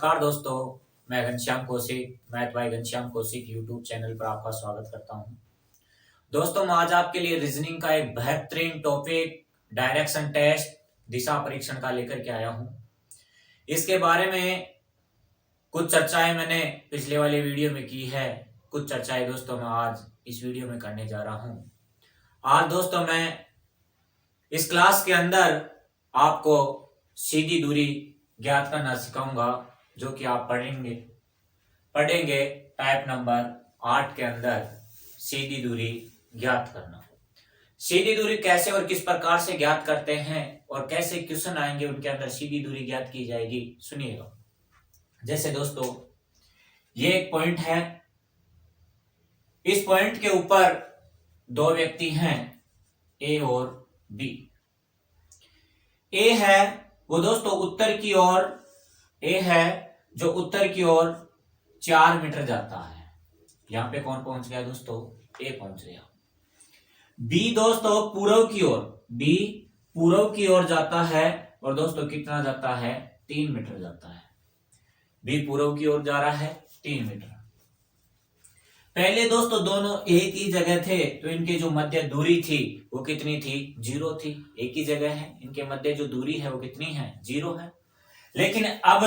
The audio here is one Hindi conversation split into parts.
नमस्कार दोस्तों, मैं Ghanshyam Kaushik math bye Ghanshyam Kaushik YouTube channel पर आपका स्वागत करता हूं। दोस्तों, मैं आज आपके लिए रीजनिंग का एक बेहतरीन टॉपिक डायरेक्शन टेस्ट दिशा परीक्षण का लेकर के आया हूं। इसके बारे में कुछ चर्चाएं मैंने पिछले वाले वीडियो में की है। कुछ चर्चाएं दोस्तों मैं आज इस वीडियो में करने जा रहा हूं। आज दोस्तों मैं इस क्लास के अंदर आपको सीधी दूरी ज्ञात करना सिखाऊंगा, जो कि आप पढ़ेंगे टाइप नंबर 8 के अंदर सीधी दूरी ज्ञात करना। सीधी दूरी कैसे और किस प्रकार से ज्ञात करते हैं और कैसे क्वेश्चन आएंगे उनके अंदर सीधी दूरी ज्ञात की जाएगी, सुनिएगा। जैसे दोस्तों ये एक पॉइंट है, इस पॉइंट के ऊपर दो व्यक्ति हैं, ए और बी। ए है वो दोस्तों उत्तर की ओर, ए है जो उत्तर की ओर 4 मीटर जाता है। यहां पे कौन पहुंच गया दोस्तों? ए पहुंच गया। बी दोस्तों पूर्व की ओर, बी पूर्व की ओर जाता है और दोस्तों कितना जाता है? 3 मीटर जाता है। बी पूर्व की ओर जा रहा है 3 मीटर। पहले दोस्तों दोनों एक ही जगह थे, तो इनके जो मध्य दूरी थी वो कितनी थी? 0 थी। एक ही जगह है, इनके मध्य जो दूरी है वो कितनी है? 0 है। लेकिन अब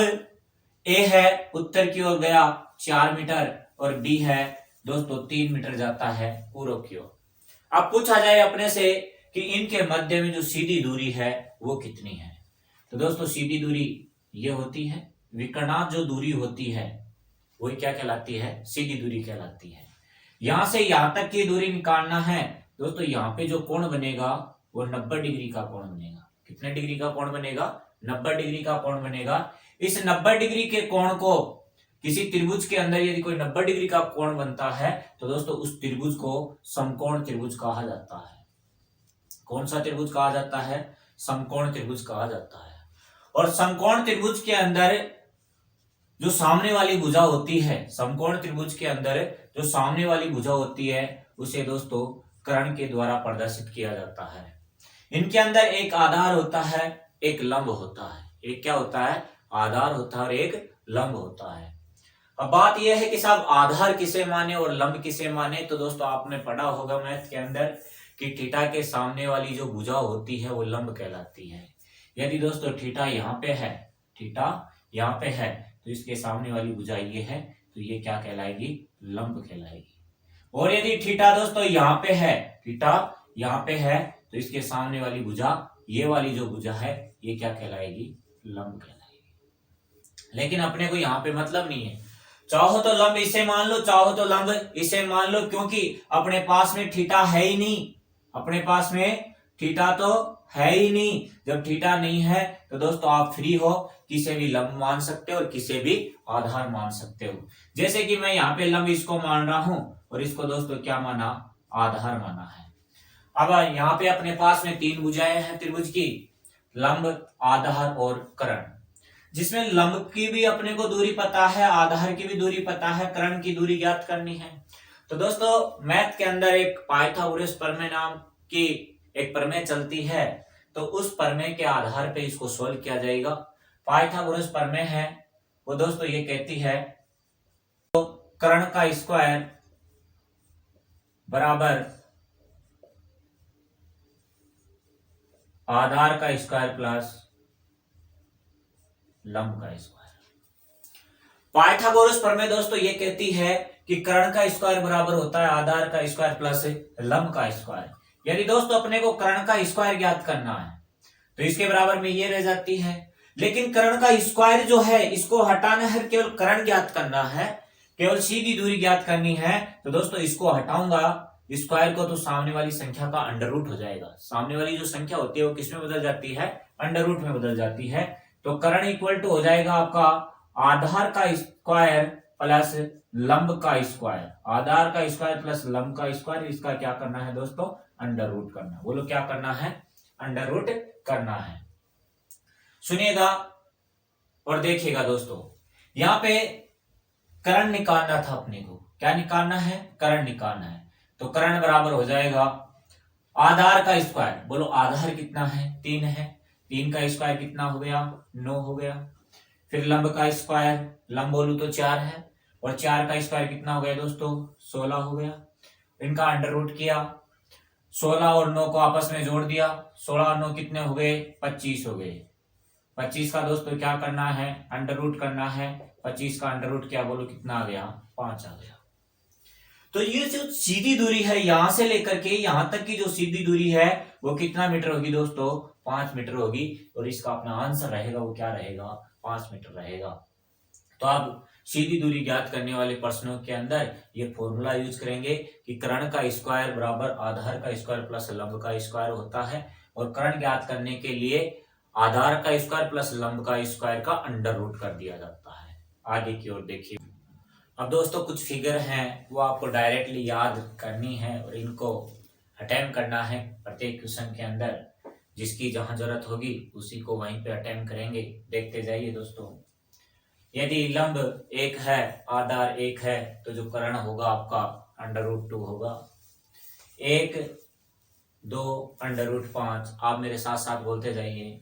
ए है उत्तर की ओर गया 4 मीटर और बी है दोस्तों 3 मीटर जाता है पूर्व की ओर। अब पूछा जाए अपने से कि इनके मध्य में जो सीधी दूरी है वो कितनी है। तो दोस्तों सीधी दूरी ये होती है, विकर्णात जो दूरी होती है वही क्या कहलाती है? सीधी दूरी कहलाती है। यहां से यहां तक की दूरी निकालना है दोस्तों। यहां पे जो कोण बनेगा वो 90 डिग्री का कोण बनेगा। कितने डिग्री का कोण बनेगा? 90 डिग्री का कोण बनेगा। इस 90 डिग्री के कोण को किसी त्रिभुज के अंदर यदि कोई 90 डिग्री का कोण बनता है तो दोस्तों उस त्रिभुज को समकोण त्रिभुज कहा जाता है। कौन सा त्रिभुज कहा जाता है? समकोण त्रिभुज कहा जाता है। और समकोण त्रिभुज के अंदर जो सामने वाली भुजा होती है, समकोण त्रिभुज के अंदर जो सामने वाली भुजा होती है उसे दोस्तों कर्ण के द्वारा प्रदर्शित किया जाता है। इनके अंदर एक आधार होता है, एक लंब होता है। एक क्या होता है? आधार होता है और एक लंब होता है। अब बात यह है कि साहब आधार किसे माने और लंब किसे माने। तो दोस्तों आपने पढ़ा होगा मैथ के अंदर कि थीटा के सामने वाली जो भुजा होती है वो लंब कहलाती है। यदि दोस्तों थीटा यहाँ पे है, थीटा यहाँ पे है, तो इसके सामने वाली भुजा ये है, तो ये क्या कहलाएगी? लंब कहलाएगी। और यदि थीटा दोस्तों यहाँ पे है, थीटा यहाँ पे है, तो इसके सामने वाली भुजा, ये वाली जो भुजा है, ये क्या कहलाएगी? लंब कहलाएगी। लेकिन अपने को यहाँ पे मतलब नहीं है। चाहो तो लंब इसे मान लो, चाहो तो लंब इसे मान लो, क्योंकि अपने पास में थीटा है ही नहीं। अपने पास में थीटा तो है ही नहीं। जब थीटा नहीं है तो दोस्तों आप फ्री हो, किसे भी लंब मान सकते हो और किसे भी आधार मान सकते हो। जैसे कि मैं यहाँ पे लंब इसको मान रहा हूं और इसको दोस्तों क्या माना? आधार माना है। अब यहाँ पे अपने पास में 3 भुजाएं हैं त्रिभुज की, लंब, आधार और कर्ण, जिसमें लंब की भी अपने को दूरी पता है, आधार की भी दूरी पता है, कर्ण की दूरी ज्ञात करनी है। तो दोस्तों मैथ के अंदर एक पाइथागोरस प्रमेय नाम की एक प्रमेय चलती है, तो उस प्रमेय के आधार पे इसको सोल्व किया जाएगा। पाइथागोरस प्रमेय है वो दोस्तों ये कहती है तो कर्ण का स्क्वायर बराबर आधार का स्क्वायर प्लस लंब का स्क्वायर। पाइथागोरस प्रमेय दोस्तों ये कहती है कि कर्ण का स्क्वायर बराबर होता है आधार का स्क्वायर प्लस लंब का स्क्वायर। यदि दोस्तों अपने को कर्ण का स्क्वायर ज्ञात करना है तो इसके बराबर में ये रह जाती है। लेकिन कर्ण का स्क्वायर जो है इसको हटाना है, केवल कर्ण ज्ञात करना है, केवल सीधी दूरी ज्ञात करनी है। तो दोस्तों इसको हटाऊंगा स्क्वायर को, तो सामने वाली संख्या का अंडर रूट हो जाएगा। सामने वाली जो संख्या होती है वो किसमें बदल जाती है? अंडर रूट में बदल जाती है। तो कर्ण इक्वल टू हो जाएगा आपका आधार का स्क्वायर प्लस लंब का स्क्वायर। आधार का स्क्वायर प्लस लंब का स्क्वायर, इसका क्या करना है दोस्तों? अंडर रूट करना। बोलो क्या करना है? अंडर रूट करना है। सुनिएगा और देखिएगा दोस्तों, यहां पे कर्ण निकालना था अपने को। क्या निकालना है? कर्ण निकालना है। तो कर्ण बराबर हो जाएगा आधार का स्क्वायर। बोलो आधार कितना है? 3 है। 3 का स्क्वायर कितना हो गया? 9 हो गया। फिर लंब का स्क्वायर, लंब बोलूं तो 4 है, और 4 का स्क्वायर कितना हो गया दोस्तों, 16 हो गया। इनका अंडर रूट किया, 16 और 9 को आपस में जोड़ दिया, 16 और 9 कितने हो गए, 25 हो गए। 25 का दोस्तों क्या करना है, अंडर रूट करना है। 25 का अंडर रूट क्या बोलो कितना आ गया, 5 आ गया। तो ये जो सीधी दूरी है यहां से लेकर के यहां तक की जो सीधी दूरी है वो कितना मीटर होगी दोस्तों, 5 मीटर होगी। और इसका अपना आंसर रहेगा वो क्या रहेगा, 5 मीटर रहेगा। तो आप सीधी दूरी ज्ञात करने वाले प्रश्नों के अंदर ये फॉर्मूला यूज करेंगे कि कर्ण का स्क्वायर बराबर आधार का स्क्वायर प्लस लंब का स्क्वायर होता है, और कर्ण ज्ञात करने के लिए आधार का स्क्वायर प्लस लंब का स्क्वायर का अंडर रूट कर दिया जाता है। आगे की ओर देखिए। अब दोस्तों कुछ फिगर हैं वो आपको डायरेक्टली याद करनी है और इनको अटेम्प्ट करना है प्रत्येक क्वेश्चन के अंदर। जिसकी जहां जरूरत होगी उसी को वहीं पे अटेम्प्ट करेंगे। देखते जाइए दोस्तों। यदि लंब 1 है, आधार 1 है, तो जो कर्ण होगा आपका अंडर रूट 2 होगा। 1, 2 अंडर रूट 5, आप मेरे साथ साथ बोलते जाइए।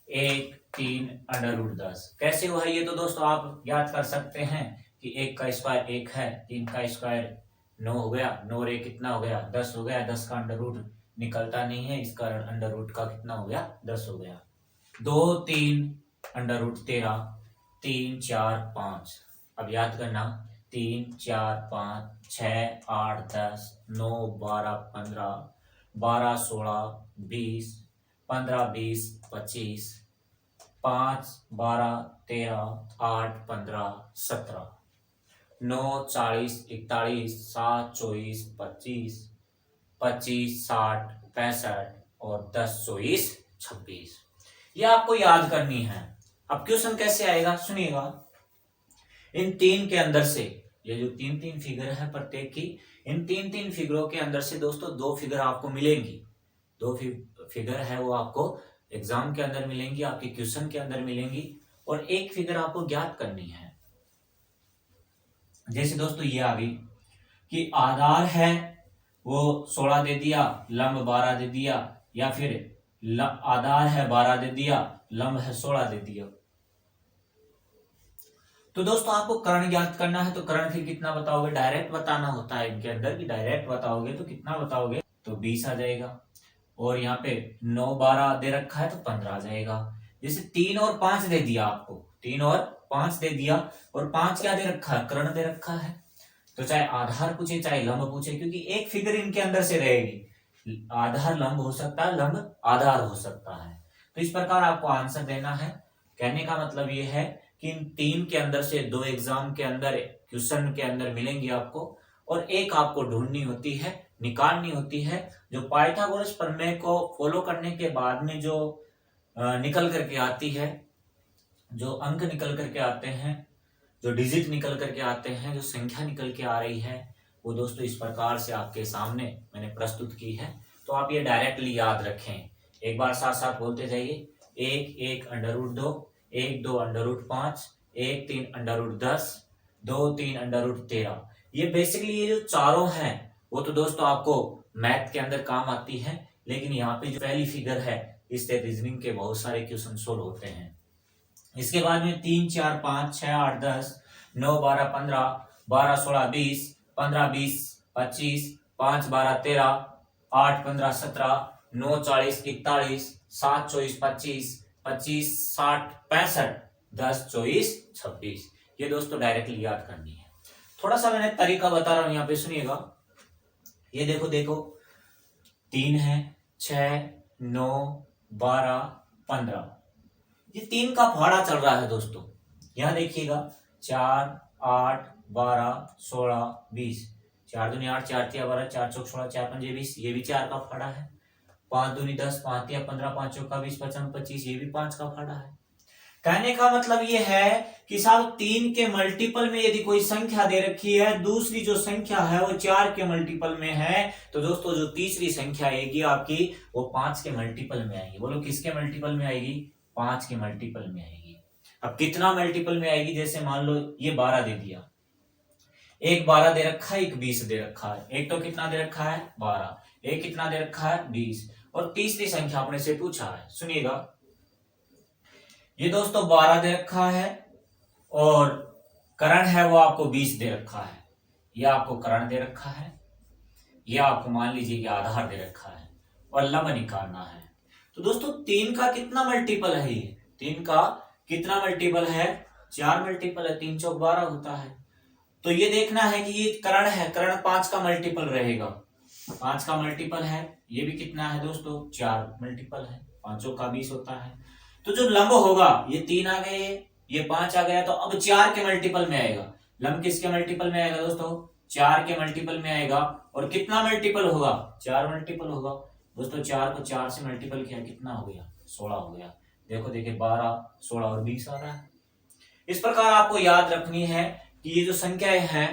1, 3 अंडर रूट 10। कैसे हुआ ये तो दोस्तों आप याद कर सकते हैं कि 1 का स्क्वायर 1 है, 3 का स्क्वायर 9 हो गया, 9 और 1 कितना हो गया, 10 हो गया। 10 का अंडर रूट निकलता नहीं है, इसका अंडर रूट का कितना हो गया, 10 हो गया। 2, 3 अंडर रूट 13, 3, 4, 5। अब याद करना, 3, 4, 5, 6, 8, 10, 9, 12, 15, 12, 16, 20, 15, 20, 25, 5, 12, 13, 8, 15, 17, 9, 40, 41, 7, 24, 25, 25, 60, 65 और 10, 24, 26। ये आपको याद करनी है। अब क्वेश्चन कैसे आएगा सुनिएगा। इन तीन के अंदर से, ये जो तीन तीन फिगर है प्रत्येक की, इन तीन तीन फिगरों के अंदर से दोस्तों 2 फिगर आपको मिलेंगी। 2 फिगर है वो आपको एग्जाम के अंदर मिलेंगी, आपके क्वेश्चन के अंदर मिलेंगी, और एक फिगर आपको ज्ञात करनी है। जैसे दोस्तों ये आ गई कि आधार है वो 16 दे दिया, लंब 12 दे दिया, या फिर आधार है 12 दे दिया, लंब है 16 दे दिया। तो दोस्तों आपको कर्ण ज्ञात करना है, तो कर्ण फिर कितना बताओगे, डायरेक्ट बताना होता है इनके अंदर कि डायरेक्ट बताओगे तो कितना बताओगे, तो 20 आ जाएगा। और यहाँ पे 9, 12 दे रखा है तो 15 आ जाएगा। जैसे 3 और 5 दे दिया आपको, 3 और 5 दे दिया, और 5 क्या दे रखा है, कर्ण दे रखा है। तो चाहे आधार पूछे चाहे लंब पूछे, क्योंकि एक फिगर इनके अंदर से रहेगी। आधार लंब हो सकता है, लंब आधार हो सकता है। तो इस प्रकार आपको आंसर देना है। कहने का मतलब ये है कि इन तीन के अंदर से 2 एग्जाम के अंदर क्वेश्चन के अंदर मिलेंगी आपको, और एक आपको ढूंढनी होती है, निकालनी होती है, जो पाइथागोरस प्रमेय को फॉलो करने के बाद में जो निकल करके आती है, जो अंक निकल करके आते हैं, जो डिजिट निकल करके आते हैं, जो संख्या निकल के आ रही है, वो दोस्तों इस प्रकार से आपके सामने मैंने प्रस्तुत की है। तो आप ये डायरेक्टली याद रखें। एक बार साथ साथ बोलते जाइए। 1, 1 under root 2, 1, 2 under root 5, 1, 3 under root 10, 2, 3 under root 13। ये बेसिकली ये जो चारों हैं वो तो दोस्तों आपको मैथ के अंदर काम आती है, लेकिन यहाँ पे जो पहली फिगर है इससे रीजनिंग के बहुत सारे क्वेश्चन सोल्व होते हैं। इसके बाद में 3, 4, 5, 6, 8, 10, 9, 12, 15, 12, 16, 20, 15, 20, 25, 5, 12, 13, 8, 15, 17, 9, 40, 41, 7, 24, 25, 25, 60, 65, 10, 24, 26। ये दोस्तों डायरेक्टली याद करनी है। थोड़ा सा मैंने तरीका बता रहा हूं, यहाँ पे सुनिएगा। ये देखो देखो, 3 है, 6, 9, 12, 15, ये 3 का फाड़ा चल रहा है दोस्तों। यहां देखिएगा 4, 8, 12, 16, 20, 4 दूनी 8, 4 तिया 12, 4 चौक 16, 4 पंजे 20, ये भी 4 का फाड़ा है। 5 दूनी 10, 5 तिया 15, 5 चौका 20, 55, 25, ये भी 5 का फाड़ा है। कहने का मतलब ये है कि साहब 3 के मल्टीपल में यदि कोई संख्या दे रखी है, दूसरी जो संख्या है वो 4 के मल्टीपल में है, तो दोस्तों जो तीसरी संख्या आएगी आपकी वो 5 के मल्टीपल में आएगी। बोलो किसके मल्टीपल में आएगी, 5 के मल्टीपल में आएगी। अब कितना मल्टीपल में आएगी, जैसे मान लो ये 12 दे दिया, एक 12 दे रखा है, एक 20 दे रखा है। एक तो कितना दे रखा है 12, एक कितना दे रखा है 20, और तीसरी संख्या अपने से पूछा है। सुनिएगा, ये दोस्तों 12 दे रखा है और करण है वो आपको 20 दे रखा है। ये आपको करण दे रखा है, ये आपको मान लीजिए कि आधार दे रखा है और लंब निकालना है। तो दोस्तों 3 का कितना मल्टीपल है? ये 3 का कितना मल्टीपल है? 4 मल्टीपल है, 3 चौक 12 होता है। तो ये देखना है कि ये करण है, करण 5 का मल्टीपल रहेगा, 5 का मल्टीपल है। ये भी कितना है दोस्तों? 4 मल्टीपल है, 5 का 20 होता है। तो जो लंब होगा, ये 3 आ गए, ये 5 आ गया, तो अब 4 के मल्टीपल में आएगा। लंब किसके मल्टीपल में आएगा दोस्तों? 4 के मल्टीपल में आएगा। और कितना मल्टीपल होगा? 4 मल्टीपल होगा। दोस्तों 4 को 4 से मल्टीपल किया, कितना हो गया? 16 हो गया। देखो देखिए 12, 16 और 20 आ रहा है। इस प्रकार आपको याद रखनी है कि ये जो संख्याएं हैं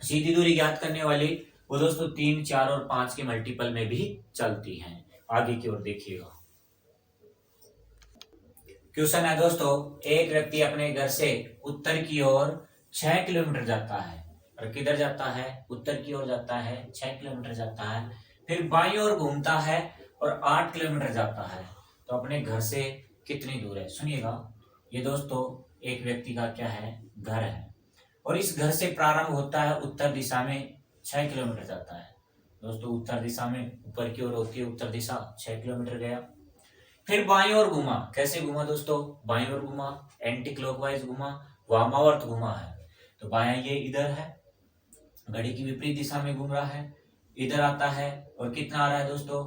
सीधी दूरी ज्ञात करने वाली, वो दोस्तों 3, 4 और 5 के मल्टीपल में भी चलती हैं। आगे की ओर देखिएगा। क्वेश्चन है दोस्तों, एक व्यक्ति अपने घर से उत्तर की ओर 6 किलोमीटर जाता है। और किधर जाता है? उत्तर की ओर जाता है, 6 किलोमीटर जाता है। फिर बाईं ओर घूमता है और 8 किलोमीटर जाता है। तो अपने घर से कितनी दूर है? सुनिएगा, ये दोस्तों एक व्यक्ति का क्या है? घर है। और इस घर से प्रारंभ होता है उत्तर दिशा में, 6 किलोमीटर जाता है। दोस्तों उत्तर दिशा में ऊपर की ओर होती है उत्तर दिशा, 6 किलोमीटर गया। फिर बाईं ओर घूमा। कैसे घूमा दोस्तों? बाईं ओर घूमा, एंटी क्लॉकवाइज घूमा, वामावर्त घूमा है। तो बायां ये इधर है, घड़ी की विपरीत दिशा में घूम रहा है, इधर आता है। और कितना आ रहा है दोस्तों?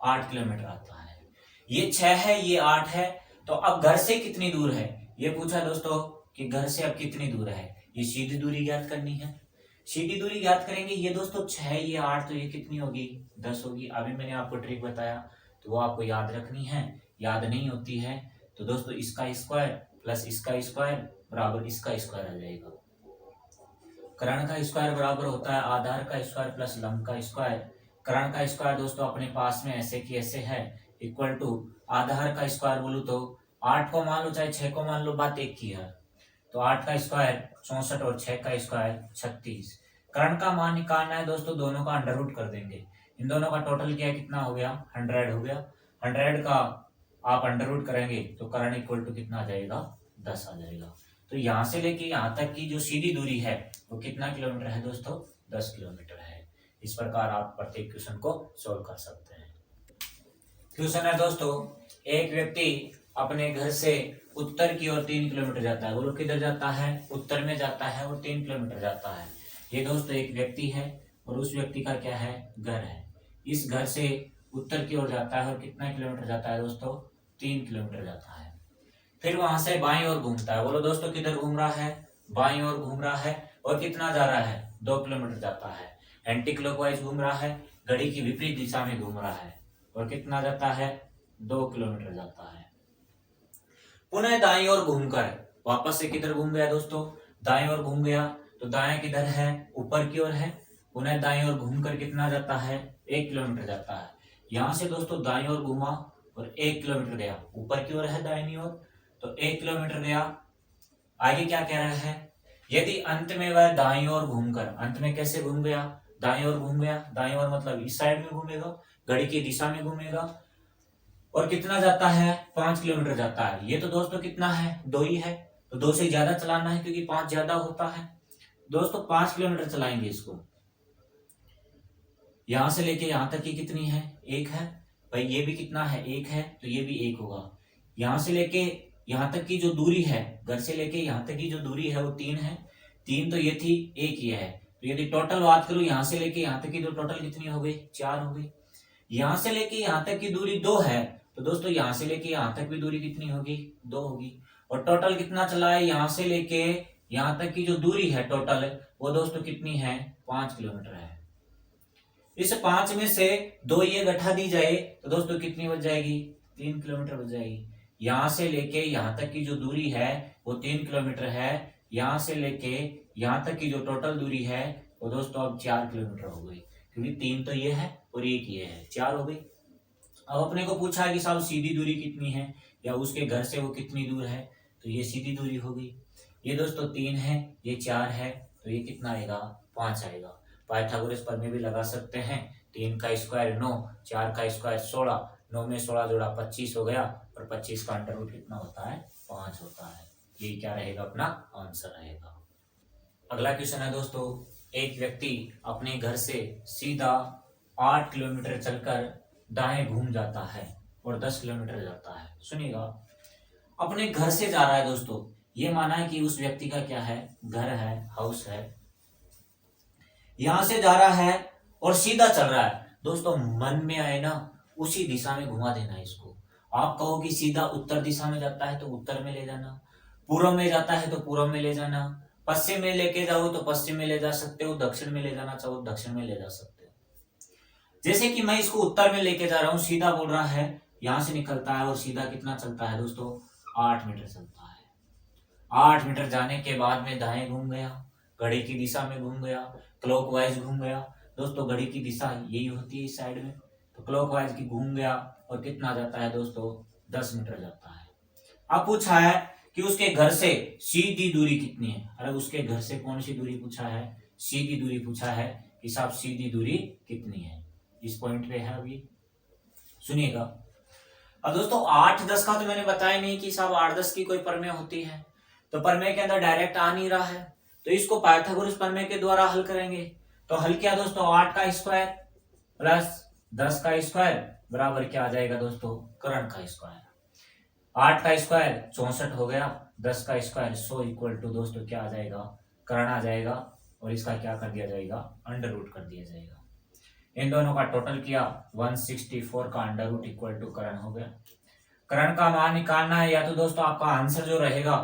8 किलोमीटर आता है। ये 6 है, ये 8 है। तो अब घर से कितनी दूर है ये पूछा दोस्तों, कि घर से अब कितनी दूर है। ये सीधी दूरी ज्ञात करनी है। सीधी दूरी ज्ञात करेंगे। ये दोस्तों 6, ये 8, तो ये कितनी होगी? 10 होगी। अभी मैंने आपको ट्रिक बताया, तो वो आपको याद रखनी है। याद नहीं होती है तो दोस्तों इसका स्क्वायर प्लस इसका स्क्वायर बराबर इसका स्क्वायर आ जाएगा। करण का स्क्वायर बराबर होता है आधार का स्क्वायर प्लस लंब का स्क्वायर। करण का स्क्वायर दोस्तों अपने पास में ऐसे की ऐसे है, इक्वल टू आधार का स्क्वायर बोलूं तो 8 को मान लो चाहे 6 को मान लो, बात एक की है। तो 8 का स्क्वायर 64 और 6 का स्क्वायर 36। करण का मान निकालना है दोस्तों, दोनों का अंडर रूट कर देंगे। इन दोनों का टोटल क्या कितना हो गया? 100 हो गया। 100 का आप अंडर रूट करेंगे तो करण इक्वल टू कितना आ जाएगा? 10 आ जाएगा। तो यहां से लेके यहां तक की जो सीधी दूरी है वो कितना किलोमीटर है दोस्तों? 10 किलोमीटर है। इस प्रकार आप प्रत्येक क्वेश्चन को सोल्व कर सकते हैं। क्वेश्चन है दोस्तों, एक व्यक्ति अपने घर से उत्तर की ओर 3 किलोमीटर जाता है। बोलो किधर जाता है? उत्तर में जाता है और 3 किलोमीटर जाता है। ये दोस्तों एक व्यक्ति है और उस व्यक्ति का क्या है? घर है। इस घर से उत्तर की ओर जाता है और कितना किलोमीटर जाता है दोस्तों? 3 किलोमीटर जाता है। फिर वहां से बाईं ओर घूमता है। बोलो दोस्तों किधर घूम रहा है? बाईं ओर घूम रहा है। और कितना जा रहा है? 2 किलोमीटर जाता है। एंटी क्लॉकवाइज घूम रहा है, घड़ी की विपरीत दिशा में घूम रहा है। और कितना जाता है? 2 किलोमीटर जाता है। पुनः दाईं ओर घूमकर वापस से किधर घूम गया दोस्तों? दाईं ओर घूम गया। तो दाएं किधर है? ऊपर की ओर है। पुनः दाईं ओर घूमकर कितना जाता है? 1 किलोमीटर जाता है। यहां से दोस्तों दाईं ओर घूमा और 1 किलोमीटर गया। ऊपर की ओर है दाईं ओर, तो 1 किलोमीटर गया। आगे क्या कह रहा है? यदि अंत में वह दाईं ओर घूमकर, अंत में कैसे घूम गया? दाईं ओर घूम गया। दाईं ओर मतलब इस साइड में घूमेगा, घड़ी की दिशा में घूमेगा। और कितना जाता है? 5 किलोमीटर जाता है। ये तो दोस्तों कितना है? 2 ही है। तो 2 से ज्यादा चलाना है क्योंकि 5 ज्यादा होता है। दोस्तों 5 किलोमीटर चलाएंगे इसको। यहां से लेके यहां तक की कितनी है? 1 है। भाई ये भी कितना है? 1 है, तो ये भी 1 होगा। यहां से लेके यहां तक की जो दूरी है, घर से लेके यहां तक की जो दूरी है वो 3 है। 3 तो ये थी, 1 ये है। तो यदि टोटल बात करूं यहां से लेके यहां तक की जो टोटल कितनी हो गई? 4 हो गई। यहां से लेके यहां तक की दूरी 2 है। तो दोस्तों यहां से लेके यहां तक भी दूरी कितनी होगी? 2 होगी। और टोटल कितना चला है? यहां से लेके यहां तक की जो दूरी है टोटल, वो दोस्तों कितनी है? 5 किलोमीटर है। इस 5 में से 2 ये घटा दी जाए तो दोस्तों कितनी बच जाएगी? 3 किलोमीटर बच जाएगी। यहां से लेके यहां तक की जो दूरी है वो 3 किलोमीटर है। यहां से लेके यहां तक की जो टोटल दूरी है वो दोस्तों अब 4 किलोमीटर हो गई, क्योंकि 3 तो ये है और 1 ये है, 4 हो गई। अब अपने को पूछा है कि साहब सीधी दूरी कितनी है या उसके घर से वो कितनी दूर है, तो ये सीधी दूरी होगी। ये दोस्तों 3 है, ये 4 है, तो ये कितना आएगा? 5 आएगा। पाइथागोरस प्रमेय भी लगा सकते हैं। 3 का स्क्वायर 9, 4 का स्क्वायर 16, 9 में 16 जोड़ा 25 हो गया, और 25 का अंडर रूट कितना होता है, 5 होता है। ये क्या रहेगा, अपना आंसर रहेगा। अगला क्वेश्चन है दोस्तों, एक व्यक्ति अपने घर से सीधा 8 किलोमीटर चलकर दाएं घूम जाता है और 10 किलोमीटर जाता है। सुनिएगा, अपने घर से जा रहा है दोस्तों, ये माना है कि उस व्यक्ति का क्या है, घर है, हाउस है, यहां से जा रहा है और सीधा चल रहा है। दोस्तों मन में आए ना, उसी दिशा में घुमा देना है इसको। आप कहो कि सीधा उत्तर दिशा में जाता है तो उत्तर में ले जाना, पूर्व में जाता है तो पूर्व में ले जाना, पश्चिम में लेके जाओ तो पश्चिम में ले जा सकते हो, दक्षिण में ले जाना चाहो दक्षिण में ले जा सकते हो। जैसे कि मैं इसको उत्तर में लेके जा रहा हूं, सीधा बोल रहा है, यहां से निकलता है और सीधा कितना चलता है दोस्तों, 8 मीटर चलता है। 8 मीटर जाने के बाद में दाएं घूम गया, घड़ी की दिशा में घूम गया, क्लॉकवाइज घूम गया। दोस्तों घड़ी की दिशा यही होती है इस साइड में, तो क्लॉकवाइज की घूम गया और कितना जाता है दोस्तों, 10 मीटर जाता है। अब पूछा है कि उसके घर से सीधी दूरी कितनी है। अरे उसके घर से कौन सी दूरी पूछा है, सीधी दूरी पूछा है कि साहब सीधी दूरी कितनी है, इस पॉइंट पे है अभी, सुनिएगा। अब दोस्तों 8-10 का तो मैंने बताया नहीं कि साहब 8-10 की कोई प्रमेय होती है, तो प्रमेय के अंदर डायरेक्ट आ नहीं रहा है, तो इसको पाइथागोरस प्रमेय के द्वारा हल करेंगे। तो हल किया दोस्तों, 8 का स्क्वायर प्लस 10 का स्क्वायर बराबर क्या आ जाएगा दोस्तों, कर्ण का स्क्वायर। 8 का स्क्वायर 64 हो गया, 10 का स्क्वायर 100 इक्वल टू दोस्तों क्या आ जाएगा, कर्ण आ जाएगा, और इसका क्या कर दिया जाएगा, अंडर रूट कर दिया जाएगा। इन दोनों का टोटल किया 164 का अंडर रूट इक्वल टू कर्ण हो गया। कर्ण का मान निकालना है, या तो दोस्तों आपका आंसर जो रहेगा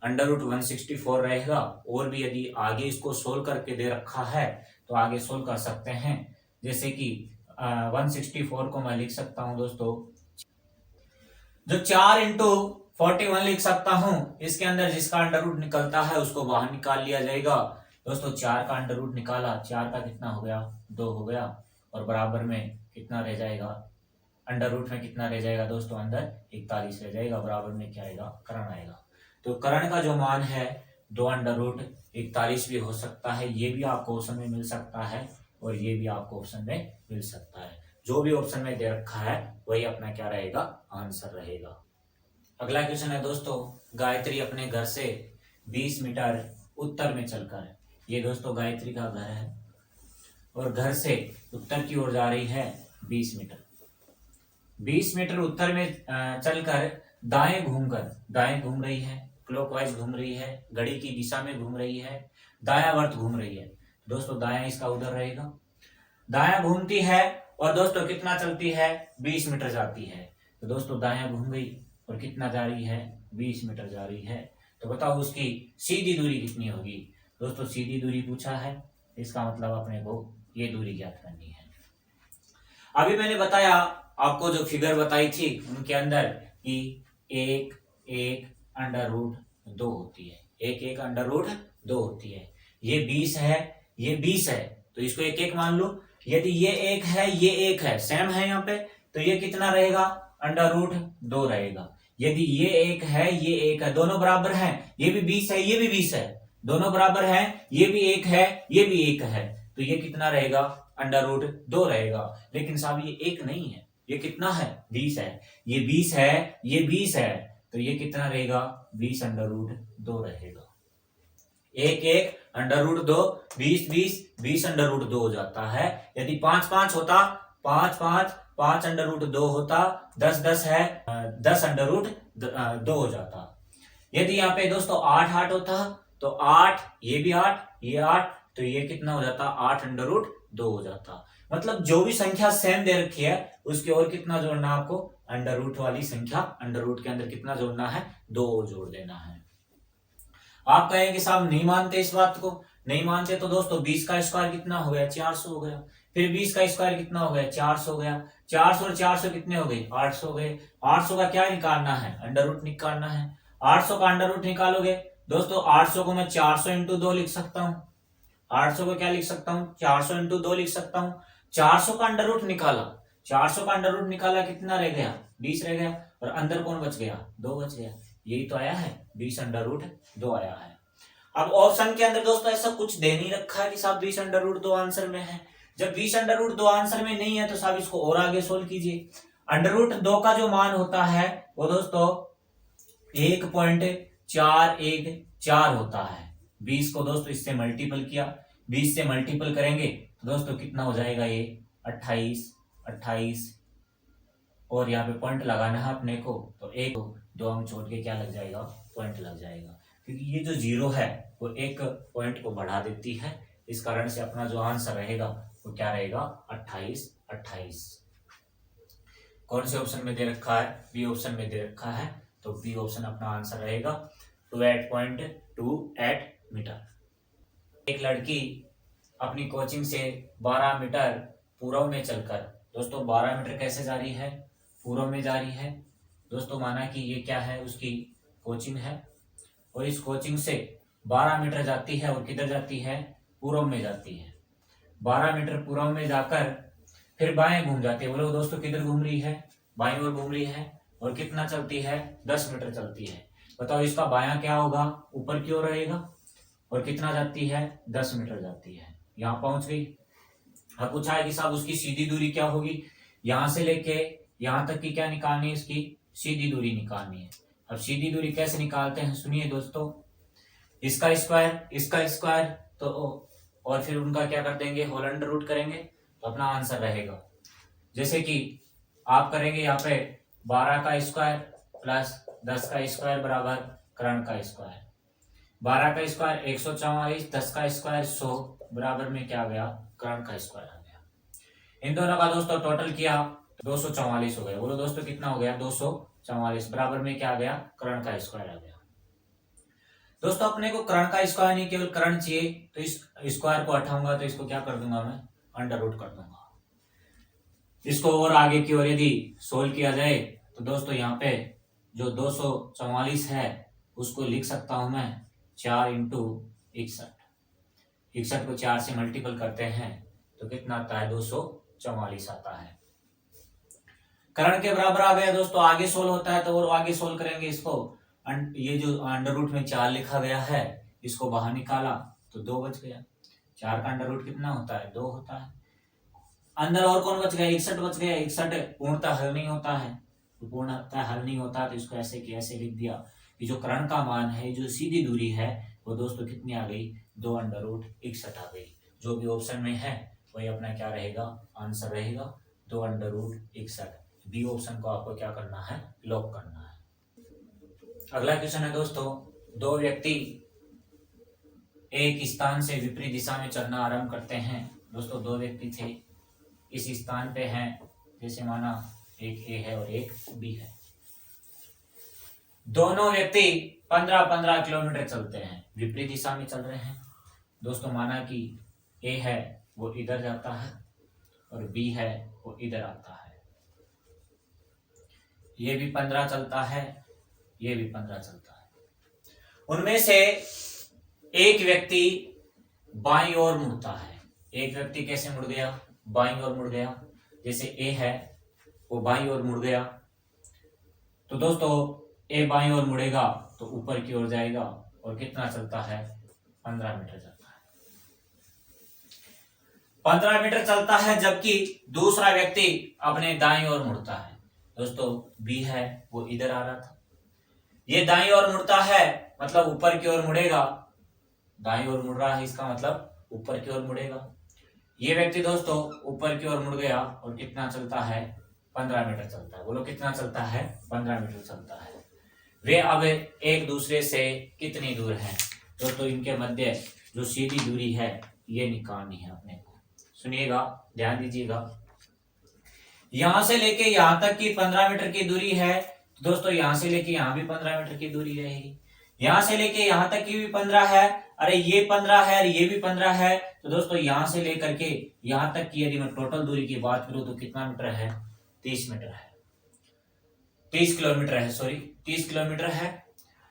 अंडर रूट 164 रहेगा, और भी यदि आगे इसको सोल्व करके दे रखा है तो आगे सोल्व कर सकते हैं। जैसे कि 164 को मैं लिख सकता हूं दोस्तों, जो 4 इंटू 41 लिख सकता हूं, इसके अंदर जिसका अंडर रूट निकलता है उसको बाहर निकाल लिया जाएगा। दोस्तों 4 का अंडर रूट निकाला, 4 का कितना हो गया, 2 हो गया, और बराबर में कितना रह जाएगा, अंडर रूट में कितना रह जाएगा दोस्तों, अंदर 41 रह जाएगा, बराबर में क्या आएगा, कर्ण आएगा। तो कर्ण का जो मान है 2 अंडर रूट 41 भी हो सकता है, ये भी आपको ऑप्शन में मिल सकता है, और ये भी आपको ऑप्शन में मिल सकता है। जो भी ऑप्शन में दे रखा है वही अपना क्या रहेगा, आंसर रहेगा। अगला क्वेश्चन है दोस्तों, गायत्री अपने घर से 20 मीटर उत्तर में चलकर, ये दोस्तों गायत्री का घर है, और घर से उत्तर की ओर जा रही है 20 मीटर। 20 मीटर उत्तर में चलकर दाएं घूम रही है, क्लॉकवाइज घूम रही है, घड़ी की दिशा में घूम रही है, दायां वर्त घूम रही है। दोस्तों दायां इसका उधर रहेगा, दायां घूमती है, और दोस्तों कितना चलती है, 20 मीटर जाती है। तो दोस्तों दायां घूम गई और कितना जा रही है, 20 मीटर जा रही है। तो बताओ उसकी सीधी दूरी कितनी होगी। दोस्तों सीधी दूरी पूछा है, इसका मतलब अपने को ये दूरी ज्ञात करनी है। अभी मैंने बताया आपको, जो फिगर बताई थी उनके अंदर कि 1 अंडर रूट 2 होती है, 1 अंडर रूट 2 होती है। ये 20 है, ये 20 है, तो इसको 1 मान लो। यदि ये 1 है, ये 1 है, सेम है यहाँ पे, तो ये कितना रहेगा, अंडर रूट 2 रहेगा। यदि ये 1 है, ये 1 है, दोनों बराबर हैं, ये भी 20 है, ये भी 20 है, दोनों बराबर हैं, ये भी 1 है, ये भी 1 है, तो ये कितना रहेगा, अंडर रूट 2 रहेगा। लेकिन साहब ये 1 नहीं है, ये कितना है, 20 है, ये 20 है, ये 20 है, तो ये कितना रहेगा, 20 अंडर रूट 2 रहेगा। 1 अंडर रूट 2, 20 अंडर रूट 2 हो जाता है। यदि 5 होता, 5 अंडर रूट 2 होता, 10 है, 10 अंडर रूट 2 हो जाता। यदि यहाँ पे दोस्तों 8 होता, तो 8, ये भी 8, ये 8, तो ये कितना हो जाता, 8 अंडर रूट 2 हो जाता। मतलब जो भी संख्या सेम दे रखी है उसके और कितना जोड़ना है आपको, अंडर रूट वाली संख्या, अंडर रूट के अंदर कितना जोड़ना है, 2 और जोड़ देना है। आप कहेंगे साहब नहीं मानते इस बात को, नहीं मानते तो दोस्तों 20 का स्क्वायर कितना हो गया, 400 हो गया। फिर 20 का स्क्वायर कितना हो गया, 400 हो गया। 400 और 400 कितने हो गए, 800 हो गए। 800 का क्या निकालना है, अंडर रूट निकालना है। 800 का अंडर रूट निकालोगे दोस्तों, 800 को मैं 400 इंटू 2 लिख सकता हूँ। 800 को क्या लिख सकता हूँ, 400 इंटू 2 लिख सकता हूँ। 400 का अंडर रूट निकाला, 400 का अंडर रूट निकाला, कितना रह गया, 20 रह गया, और अंदर कौन बच गया, 2 बच गया। यही तो आया है, 20 अंडर रूट 2 आया है। अब ऑप्शन के अंदर दोस्तों ऐसा कुछ दे नहीं रखा है कि साहब 20 अंडर रूट 2 आंसर में है। जब 20 अंडर रूट 2 आंसर में नहीं है तो साहब इसको और आगे सोल्व कीजिए। अंडर रूट 2 का जो मान होता है वो दोस्तों 1.414 होता है। 20 को दोस्तों इससे मल्टीपल किया, 20 से मल्टीपल करेंगे तो दोस्तों कितना हो जाएगा ये 28, 28 और यहाँ पे पॉइंट लगाना है अपने को, तो एक दो अंक छोड़ के क्या लग जाएगा, पॉइंट लग जाएगा, क्योंकि ये जो जीरो है वो एक पॉइंट को बढ़ा देती है। इस कारण से अपना जो आंसर रहेगा वो क्या रहेगा, 28, 28। कौन से ऑप्शन में दे रखा है, बी ऑप्शन में दे रखा है, तो बी ऑप्शन अपना आंसर रहेगा 28.28 मीटर। एक लड़की अपनी कोचिंग से 12 मीटर पूर्व में चलकर, दोस्तों 12 मीटर कैसे जा रही है, पूर्व में जा रही है। दोस्तों माना कि ये क्या है, उसकी कोचिंग है और इस कोचिंग से 12 मीटर जाती है और किधर जाती है, पूर्व में जाती है। 12 मीटर पूर्व में जाकर फिर बाएं घूम जाती है। बोलो दोस्तों किधर घूम रही है, बाएं ओर घूम रही है और कितना चलती है, 10 मीटर चलती है। बताओ इसका बायां क्या होगा, ऊपर की ओर रहेगा और कितना जाती है, 10 मीटर जाती है। यहाँ पहुंच गई। अब पूछा है कि साहब उसकी सीधी दूरी क्या होगी, यहां से लेके यहां तक की क्या निकालनी है, इसकी सीधी दूरी निकालनी है। अब सीधी दूरी कैसे निकालते हैं, सुनिए दोस्तों, इसका स्क्वायर तो और फिर उनका क्या कर देंगे, होल अंडर रूट करेंगे तो अपना आंसर रहेगा। जैसे कि आप करेंगे यहाँ पे 12 का स्क्वायर प्लस 10 का स्क्वायर बराबर कर्ण का स्क्वायर। 12 का स्क्वायर 144, 10 का स्क्वायर 100 बराबर में क्या आ गया, कर्ण का स्क्वायर आ गया। इन दोनों का दोस्तों टोटल किया 244 हो गया। बोलो दोस्तों कितना हो गया, 244 बराबर में क्या आ गया, कर्ण का स्क्वायर आ गया। दोस्तों अपने को कर्ण का स्क्वायर नहीं केवल कर्ण चाहिए, तो इस स्क्वायर को हटाऊंगा तो इसको क्या कर दूंगा मैं, अंडर रूट कर दूंगा। इसको और आगे की ओर यदि सोल्व किया जाए तो दोस्तों यहाँ पे जो 244 है उसको लिख सकता हूं मैं 4 इंटू 61। 61 को 4 से मल्टीपल करते हैं तो कितना आता है, 244 आता है। कर्ण के बराबर आ गया दोस्तों। आगे सोल्व होता है तो और आगे सोल्व करेंगे इसको। ये जो अंडर रूट में 4 लिखा गया है इसको बाहर निकाला तो 2 बच गया। 4 का अंडर रूट कितना होता है, 2 होता है। अंदर और कौन बच गया, 61 बच गया। 61 पूर्णतः हल नहीं होता है, तो पूर्णतः हल नहीं होता तो इसको ऐसे की ऐसे लिख दिया कि जो कर्ण का मान है, जो सीधी दूरी है वो दोस्तों कितनी आ गई, 2 अंडर रूट 61 आ गई। जो भी ऑप्शन में है वही अपना क्या रहेगा, आंसर रहेगा 2 अंडर रूट 61। बी ऑप्शन को आपको क्या करना है, लॉक करना है। अगला क्वेश्चन है दोस्तों, दो व्यक्ति एक स्थान से विपरीत दिशा में चलना आरंभ करते हैं। दोस्तों दो व्यक्ति थे, इस स्थान पे हैं, जैसे माना एक ए है और एक बी है। दोनों व्यक्ति 15-15 किलोमीटर चलते हैं, विपरीत दिशा में चल रहे हैं। दोस्तों माना कि ए है वो इधर जाता है और बी है वो इधर आता है। ये भी 15 चलता है, ये भी 15 चलता है। उनमें से एक व्यक्ति बाईं ओर मुड़ता है। एक व्यक्ति कैसे मुड़ गया, बाईं ओर मुड़ गया। जैसे ए है वो बाईं ओर मुड़ गया, तो दोस्तों ए बाईं ओर मुड़ेगा तो ऊपर की ओर जाएगा और कितना चलता है, 15 मीटर चलता है। 15 मीटर चलता है, जबकि दूसरा व्यक्ति अपने दाईं ओर मुड़ता है। दोस्तों बी है वो इधर आ रहा था, ये दाईं ओर मुड़ता है मतलब ऊपर की ओर मुड़ेगा। दाईं ओर मुड़ रहा है इसका मतलब ऊपर की ओर मुड़ेगा। ये व्यक्ति दोस्तों ऊपर की ओर मुड़ गया और कितना चलता है, 15 मीटर चलता है। बोलो कितना चलता है, 15 मीटर चलता है। वे अब एक दूसरे से कितनी दूर हैं, दोस्तों इनके मध्य जो सीधी दूरी है ये निकालनी है अपने को। सुनिएगा, ध्यान दीजिएगा। यहां से लेके यहां तक की 15 मीटर की दूरी है, तो दोस्तों यहां से लेके यहां भी 15 मीटर की दूरी रहेगी। यहां से लेके यहां तक की भी 15 है, अरे ये 15 है और ये भी 15 है, तो दोस्तों यहां से लेकर के यहां तक की यदि मैं टोटल दूरी की बात करूं तो कितना मीटर है, 30 मीटर है, 30 किलोमीटर है, सॉरी 30 किलोमीटर है।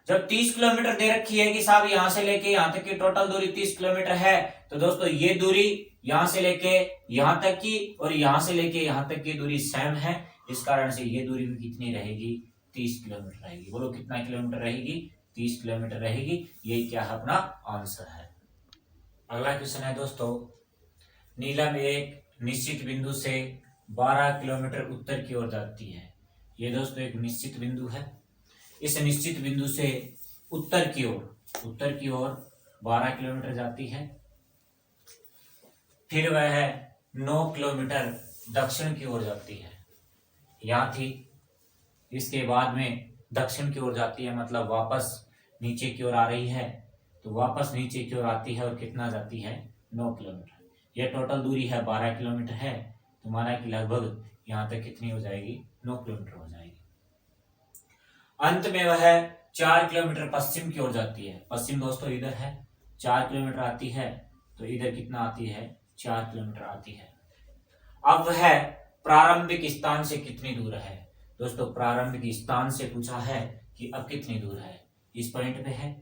जब 30 किलोमीटर दे रखी है कि साहब यहां से लेके यहां तक की टोटल दूरी 30 किलोमीटर है, तो दोस्तों ये दूरी यहां से लेके यहां तक की और यहां से लेके यहां तक की दूरी सेम है। इस कारण से ये दूरी भी कितनी रहेगी, 30 किलोमीटर रहेगी। बोलो कितना किलोमीटर रहेगी, 30 किलोमीटर रहेगी। यही क्या है, अपना आंसर है। अगला क्वेश्चन है दोस्तों, नीलम एक निश्चित बिंदु से 12 किलोमीटर उत्तर की ओर जाती है। ये दोस्तों एक निश्चित बिंदु है। इस निश्चित बिंदु से उत्तर की ओर 12 किलोमीटर जाती है। फिर वह 9 किलोमीटर दक्षिण की ओर जाती है। यहाँ थी, इसके बाद में दक्षिण की ओर जाती है, मतलब वापस नीचे की ओर आ रही है। तो वापस नीचे की ओर आती है और कितना जाती है? 9 किलोमीटर। यह टोटल दूरी है 12 किलोमीटर है। तो माना कि लगभग यहाँ तक कितनी हो जाएगी? 9 किलोमीटर हो जाएगी। अंत में वह 4 किलोमीटर पश्चिम की ओर जाती है। पश्चिम दोस्तों इधर है, 4 किलोमीटर आती है। तो इधर कितना आती है? 4 किलोमीटर आती है। अब वह प्रारंभिक स्थान से कितनी दूर है? दोस्तों प्रारंभिक स्थान से पूछा है कि अब कितनी दूर है, इस पॉइंट पे है।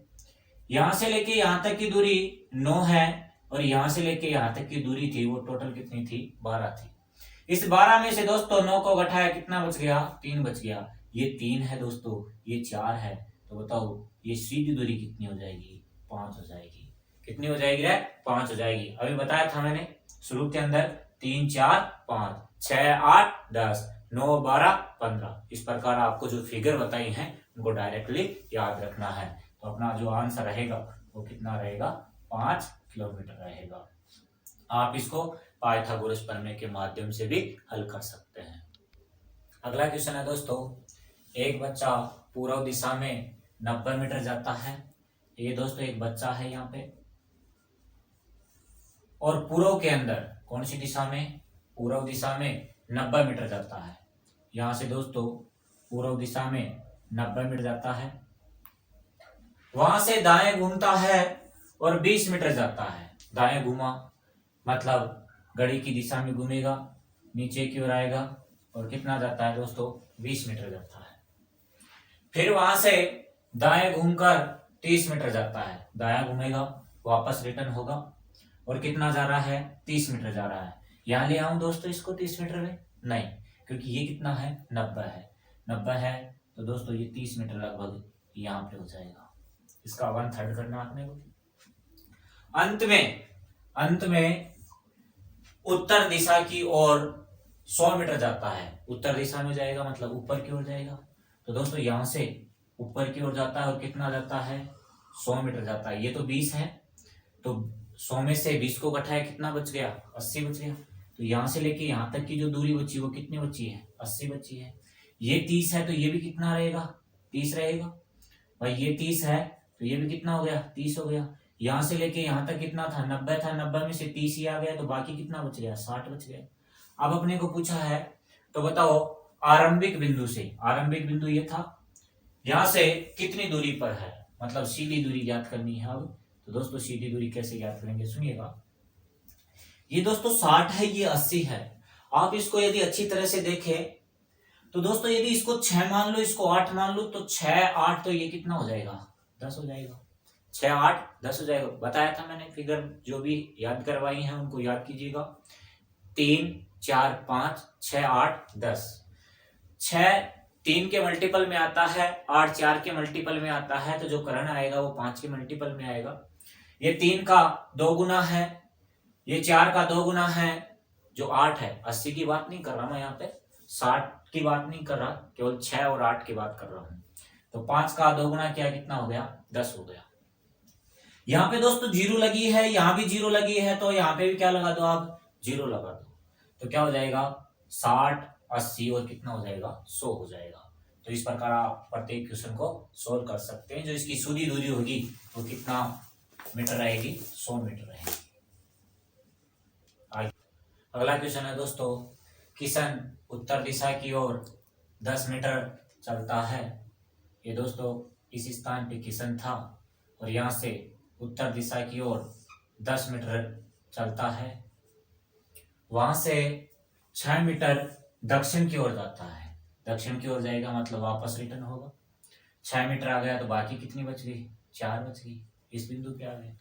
यहां से लेके यहां तक की दूरी 9 है और यहां से लेके यहां तक की दूरी थी वो टोटल कितनी थी? 12 थी। इस 12 में से दोस्तों 9 को घटाया, कितना बच गया? 3 बच गया। ये 3 है दोस्तों, ये 4 है। तो बताओ ये सीधी दूरी कितनी हो जाएगी? 5 हो जाएगी। कितनी हो जाएगी रे? 5 हो जाएगी। अभी बताया था मैंने शुरू के अंदर 3 4 5 6 8 10 9 12 15। इस प्रकार आपको जो फिगर बताई हैं उनको डायरेक्टली याद रखना है। तो अपना जो आंसर रहेगा वो कितना रहेगा? 5 किलोमीटर रहेगा। आप इसको पाइथागोरस प्रमेय के माध्यम से भी हल कर सकते हैं। अगला क्वेश्चन है दोस्तों, एक बच्चा पूर्व दिशा में 90 मीटर जाता है। ये दोस्तों एक बच्चा है यहाँ पे, और पूर्व के अंदर कौन सी दिशा में? पूर्व दिशा में 90 मीटर जाता है। यहां से दोस्तों पूर्व दिशा में 90 मीटर जाता है। वहां से दाएं घूमता है और 20 मीटर जाता है। दाएं घूमा मतलब घड़ी की दिशा में घूमेगा, नीचे की ओर आएगा और कितना जाता है दोस्तों? 20 मीटर जाता है। फिर वहां से दाएं घूमकर 30 मीटर जाता है। दायां घूमेगा, वापस रिटर्न होगा और कितना जा रहा है? 30 मीटर जा रहा है। यहां ले आऊं दोस्तों इसको 30 मीटर में? नहीं, क्योंकि ये कितना है? 90 है। 90 है तो दोस्तों ये 30 मीटर लगभग यहाँ पे हो जाएगा। इसका 1/3 करना आपने को। अंत में उत्तर दिशा की ओर 100 मीटर जाता है। उत्तर दिशा में जाएगा मतलब ऊपर की ओर जाएगा। तो दोस्तों यहां से ऊपर की ओर जाता है और कितना जाता है? 100 मीटर जाता है। ये तो 20 है, तो 100 में से 20 को घटाया, कितना बच गया? 80 बच गया। तो यहां से लेके यहां तक की जो दूरी बची वो कितनी बची है? 80 बची है। ये 30 है तो ये भी कितना रहेगा? 30 रहेगा। भाई ये 30 है तो ये भी कितना हो गया? 30 हो गया। यहां से लेके यहां तक कितना था? 90 था। 90 में से 30 ही आ गया तो बाकी कितना बच गया? 60 बच गया। अब अपने को पूछा है तो बताओ आरंभिक बिंदु ये था, यहां से कितनी दूरी पर है, मतलब सीधी दूरी ज्ञात करनी है। अब तो दोस्तों सीधी दूरी कैसे ज्ञात करेंगे सुनिएगा। ये दोस्तों 60 है, ये 80 है। आप इसको यदि अच्छी तरह से देखें तो दोस्तों यदि इसको 6 मान लो, इसको 8 मान लो, तो 6 8 तो ये कितना हो जाएगा? 10 हो जाएगा। 6 8 10 हो जाएगा। बताया था मैंने, फिगर जो भी याद करवाई है उनको याद कीजिएगा। 3 4 5 6 8 10। 6 3 के मल्टीपल में आता है, 8 4 के मल्टीपल में आता है, तो जो करण आएगा वो 5 के मल्टीपल में आएगा। ये 3 का 2 गुना है, ये 4 का 2 गुना है, जो 8 है। 80 की बात नहीं कर रहा मैं यहाँ पे, 60 की बात नहीं कर रहा, केवल 6 और 8 की बात कर रहा हूं। तो 5 का 2 गुना क्या, कितना हो गया? 10 हो गया। यहाँ पे दोस्तों जीरो लगी है, यहाँ भी जीरो लगी है, तो यहाँ पे भी क्या लगा दो आप? जीरो लगा दो। तो क्या हो जाएगा? 60 80 और कितना हो जाएगा? 100 हो जाएगा। तो इस प्रकार आप प्रत्येक क्वेश्चन को सोल्व कर सकते हैं। जो इसकी सीधी दूरी होगी वो कितना मीटर रहेगी? 100 मीटर रहेगी। अगला क्वेश्चन है दोस्तों, किशन उत्तर दिशा की ओर 10 मीटर चलता है। ये दोस्तों इस स्थान पे किशन था और यहाँ से उत्तर दिशा की ओर 10 मीटर चलता है। वहां से 6 मीटर दक्षिण की ओर जाता है। दक्षिण की ओर जाएगा मतलब वापस रिटर्न होगा। 6 मीटर आ गया तो बाकी कितनी बच गई? 4 बच गई। इस बिंदु पे आ गए।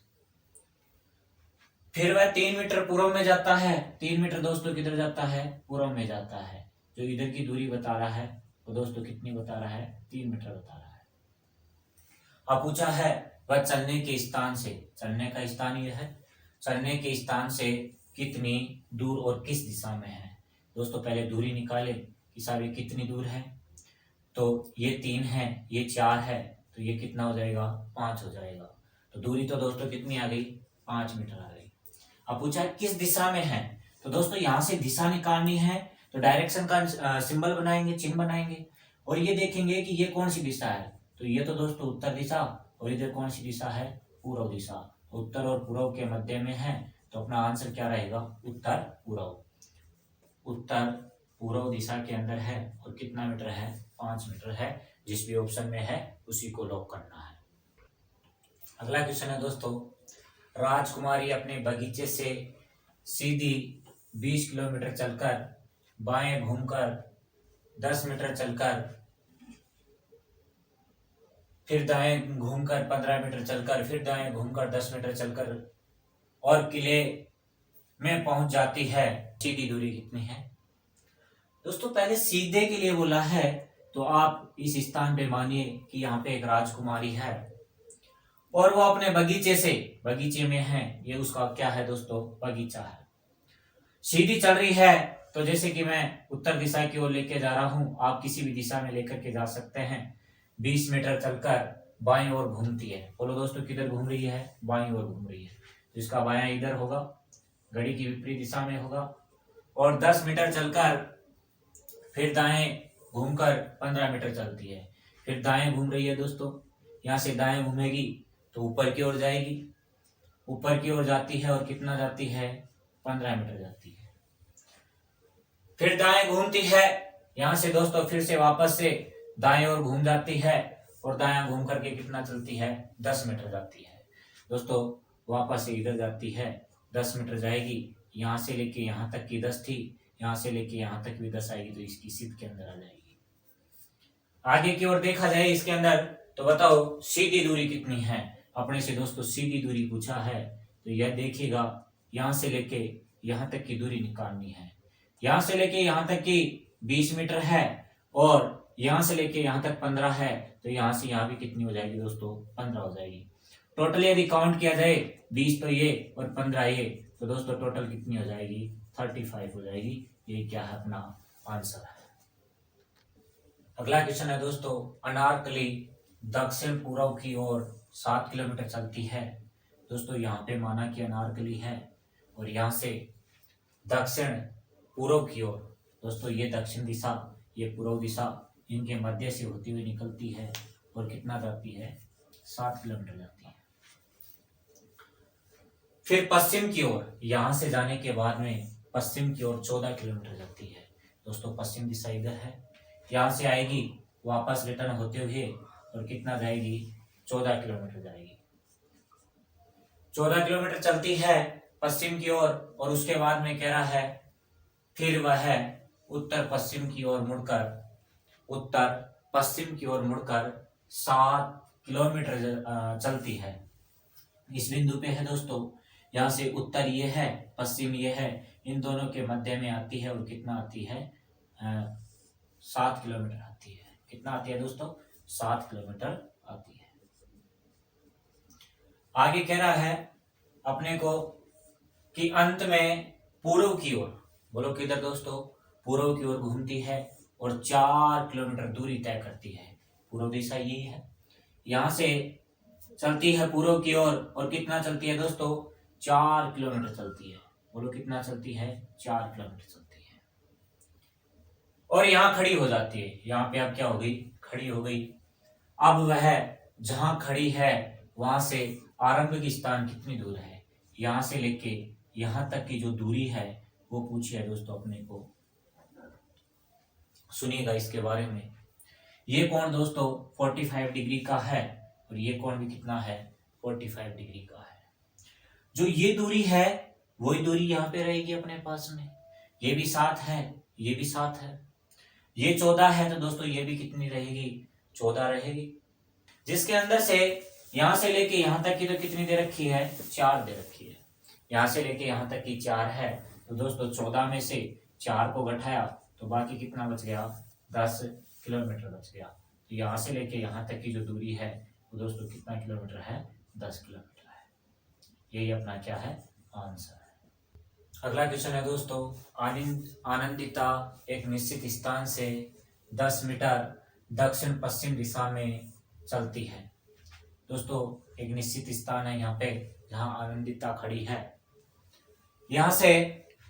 फिर वह 3 मीटर पूर्व में जाता है। 3 मीटर दोस्तों किधर जाता है? पूर्व में जाता है। जो इधर की दूरी बता रहा है वो दोस्तों कितनी बता रहा है? 3 मीटर बता रहा है। अब पूछा है वह चलने के स्थान से, चलने का स्थान यह है, चलने के स्थान से कितनी दूर और किस दिशा में है। दोस्तों पहले दूरी निकाले कि साहब ये कितनी दूर है। तो ये 3 है, ये 4 है, तो ये कितना हो जाएगा 5 हो जाएगा। तो दूरी तो दोस्तों कितनी आ गई 5 मीटर आ गई। अब पूछा है किस दिशा में है, तो दोस्तों यहाँ से दिशा निकालनी है तो डायरेक्शन का सिंबल बनाएंगे, चिन्ह बनाएंगे और ये देखेंगे कि ये कौन सी दिशा है। तो ये तो दोस्तों उत्तर दिशा और इधर कौन सी दिशा है पूर्व दिशा। उत्तर और पूर्व के मध्य में है तो अपना आंसर क्या रहेगा उत्तर पूर्व। उत्तर पूर्व दिशा के अंदर है और कितना मीटर है 5 मीटर है। जिस भी ऑप्शन में है उसी को लॉक करना है। अगला क्वेश्चन है दोस्तों, राजकुमारी अपने बगीचे से सीधी 20 किलोमीटर चलकर बाएं घूमकर 10 मीटर चलकर फिर दाएं घूमकर 15 मीटर चलकर फिर दाएं घूमकर 10 मीटर चलकर और किले में पहुंच जाती है। सीधी दूरी कितनी है दोस्तों। पहले सीधे के लिए बोला है तो आप इस स्थान पे मानिए कि यहाँ पे एक राजकुमारी है और वो अपने बगीचे में है। ये उसका क्या है दोस्तों बगीचा है। सीधी चल रही है तो जैसे कि मैं उत्तर दिशा की ओर लेके जा रहा हूं, आप किसी भी दिशा में लेकर के जा सकते हैं। 20 मीटर चलकर बाईं ओर घूमती है। बोलो दोस्तों किधर घूम रही है बाईं ओर घूम रही है। तो इसका बायां इधर होगा, घड़ी की विपरीत दिशा में होगा। और 10 मीटर चलकर फिर दाएं घूमकर 15 मीटर चलती है। फिर दाएं घूम रही है दोस्तों, यहाँ से दाएं घूमेगी तो ऊपर की ओर जाएगी, ऊपर की ओर जाती है और कितना जाती है 15 मीटर जाती है। फिर दाएं घूमती है, यहाँ से दोस्तों फिर से वापस से दाएं ओर घूम जाती है और दायां घूम करके कितना चलती है 10 मीटर जाती है। दोस्तों वापस से इधर जाती है 10 मीटर जाएगी, यहाँ से लेके यहाँ तक की 10 थी, यहाँ से लेके यहाँ तक भी 10 आएगी तो इसकी सीध के अंदर आ जाएगी। आगे की ओर देखा जाए इसके अंदर तो बताओ सीधी दूरी कितनी है। अपने से दोस्तों सीधी दूरी पूछा है तो यह देखिएगा यहाँ से लेके यहाँ तक की दूरी निकालनी है। यहाँ से लेके यहाँ तक की 20 मीटर है और यहाँ से लेके यहाँ तक 15 है तो यहाँ से यहाँ भी कितनी हो जाएगी दोस्तों 15 हो जाएगी। टोटल यदि काउंट किया जाए 20 तो ये और 15 ये तो दोस्तों टोटल कितनी हो जाएगी 35 हो जाएगी। ये क्या है अपना आंसर है। अगला क्वेश्चन है दोस्तों, अनारकली दक्षिण पूर्व की ओर 7 किलोमीटर चलती है। दोस्तों यहाँ पे माना कि अनारकली है और यहाँ से दक्षिण पूर्व की ओर, दोस्तों ये दक्षिण दिशा ये पूर्व दिशा, इनके मध्य से होती हुई निकलती है और कितना जाती है 7 किलोमीटर जाती है। फिर पश्चिम की ओर, यहाँ से जाने के बाद में पश्चिम की ओर 14 किलोमीटर जाती है। दोस्तों पश्चिम दिशा इधर है, यहाँ से आएगी वापस रिटर्न होते हुए और कितना जाएगी 14 किलोमीटर जाएगी। 14 किलोमीटर चलती है पश्चिम की ओर और उसके बाद में कह रहा है फिर वह उत्तर पश्चिम की ओर मुड़कर 7 किलोमीटर चलती है। इस बिंदु पे है दोस्तों, यहाँ से उत्तर ये है पश्चिम ये है, इन दोनों के मध्य में आती है और कितना आती है 7 किलोमीटर आती है। कितना आती है दोस्तों 7 किलोमीटर आती है। आगे कह रहा है अपने को कि अंत में पूर्व की ओर, बोलो किधर दोस्तों पूर्व की ओर घूमती है और 4 किलोमीटर दूरी तय करती है। पूर्व दिशा यही है, यहाँ से चलती है पूर्व की ओर और कितना चलती है दोस्तों 4 किलोमीटर चलती है। बोलो कितना चलती है 4 किलोमीटर चलती है और यहाँ खड़ी हो जाती है। यहाँ पे अब क्या हो गई खड़ी हो गई। अब वह जहां खड़ी है वहां से आरंभिक स्थान कितनी दूर है, यहाँ से लेके यहाँ तक की जो दूरी है वो पूछी है दोस्तों अपने को। सुनिएगा इसके बारे में। ये कोण दोस्तों 45 डिग्री का है और ये कोण भी कितना है 45 डिग्री का है। जो ये दूरी है वही दूरी यहाँ पे रहेगी अपने पास में। ये भी 7 है, ये भी 7 है, ये 14 है तो दोस्तों ये भी कितनी रहेगी 14 रहेगी। जिसके अंदर से यहाँ से लेके यहाँ तक की तो कितनी दे रखी है 4 दे रखी है। यहाँ से लेके यहाँ तक की 4 है तो दोस्तों 14 में से 4 को घटाया तो बाकी कितना बच गया 10 किलोमीटर बच गया। तो यहाँ से लेके यहाँ तक की जो दूरी है वो दोस्तों कितना किलोमीटर है 10 किलोमीटर है। यही अपना क्या है आंसर है। अगला क्वेश्चन है दोस्तों, आनंदिता एक निश्चित स्थान से 10 मीटर दक्षिण पश्चिम दिशा में चलती है। दोस्तों एक निश्चित स्थान है यहाँ पे जहाँ आनंदिता खड़ी है, यहाँ से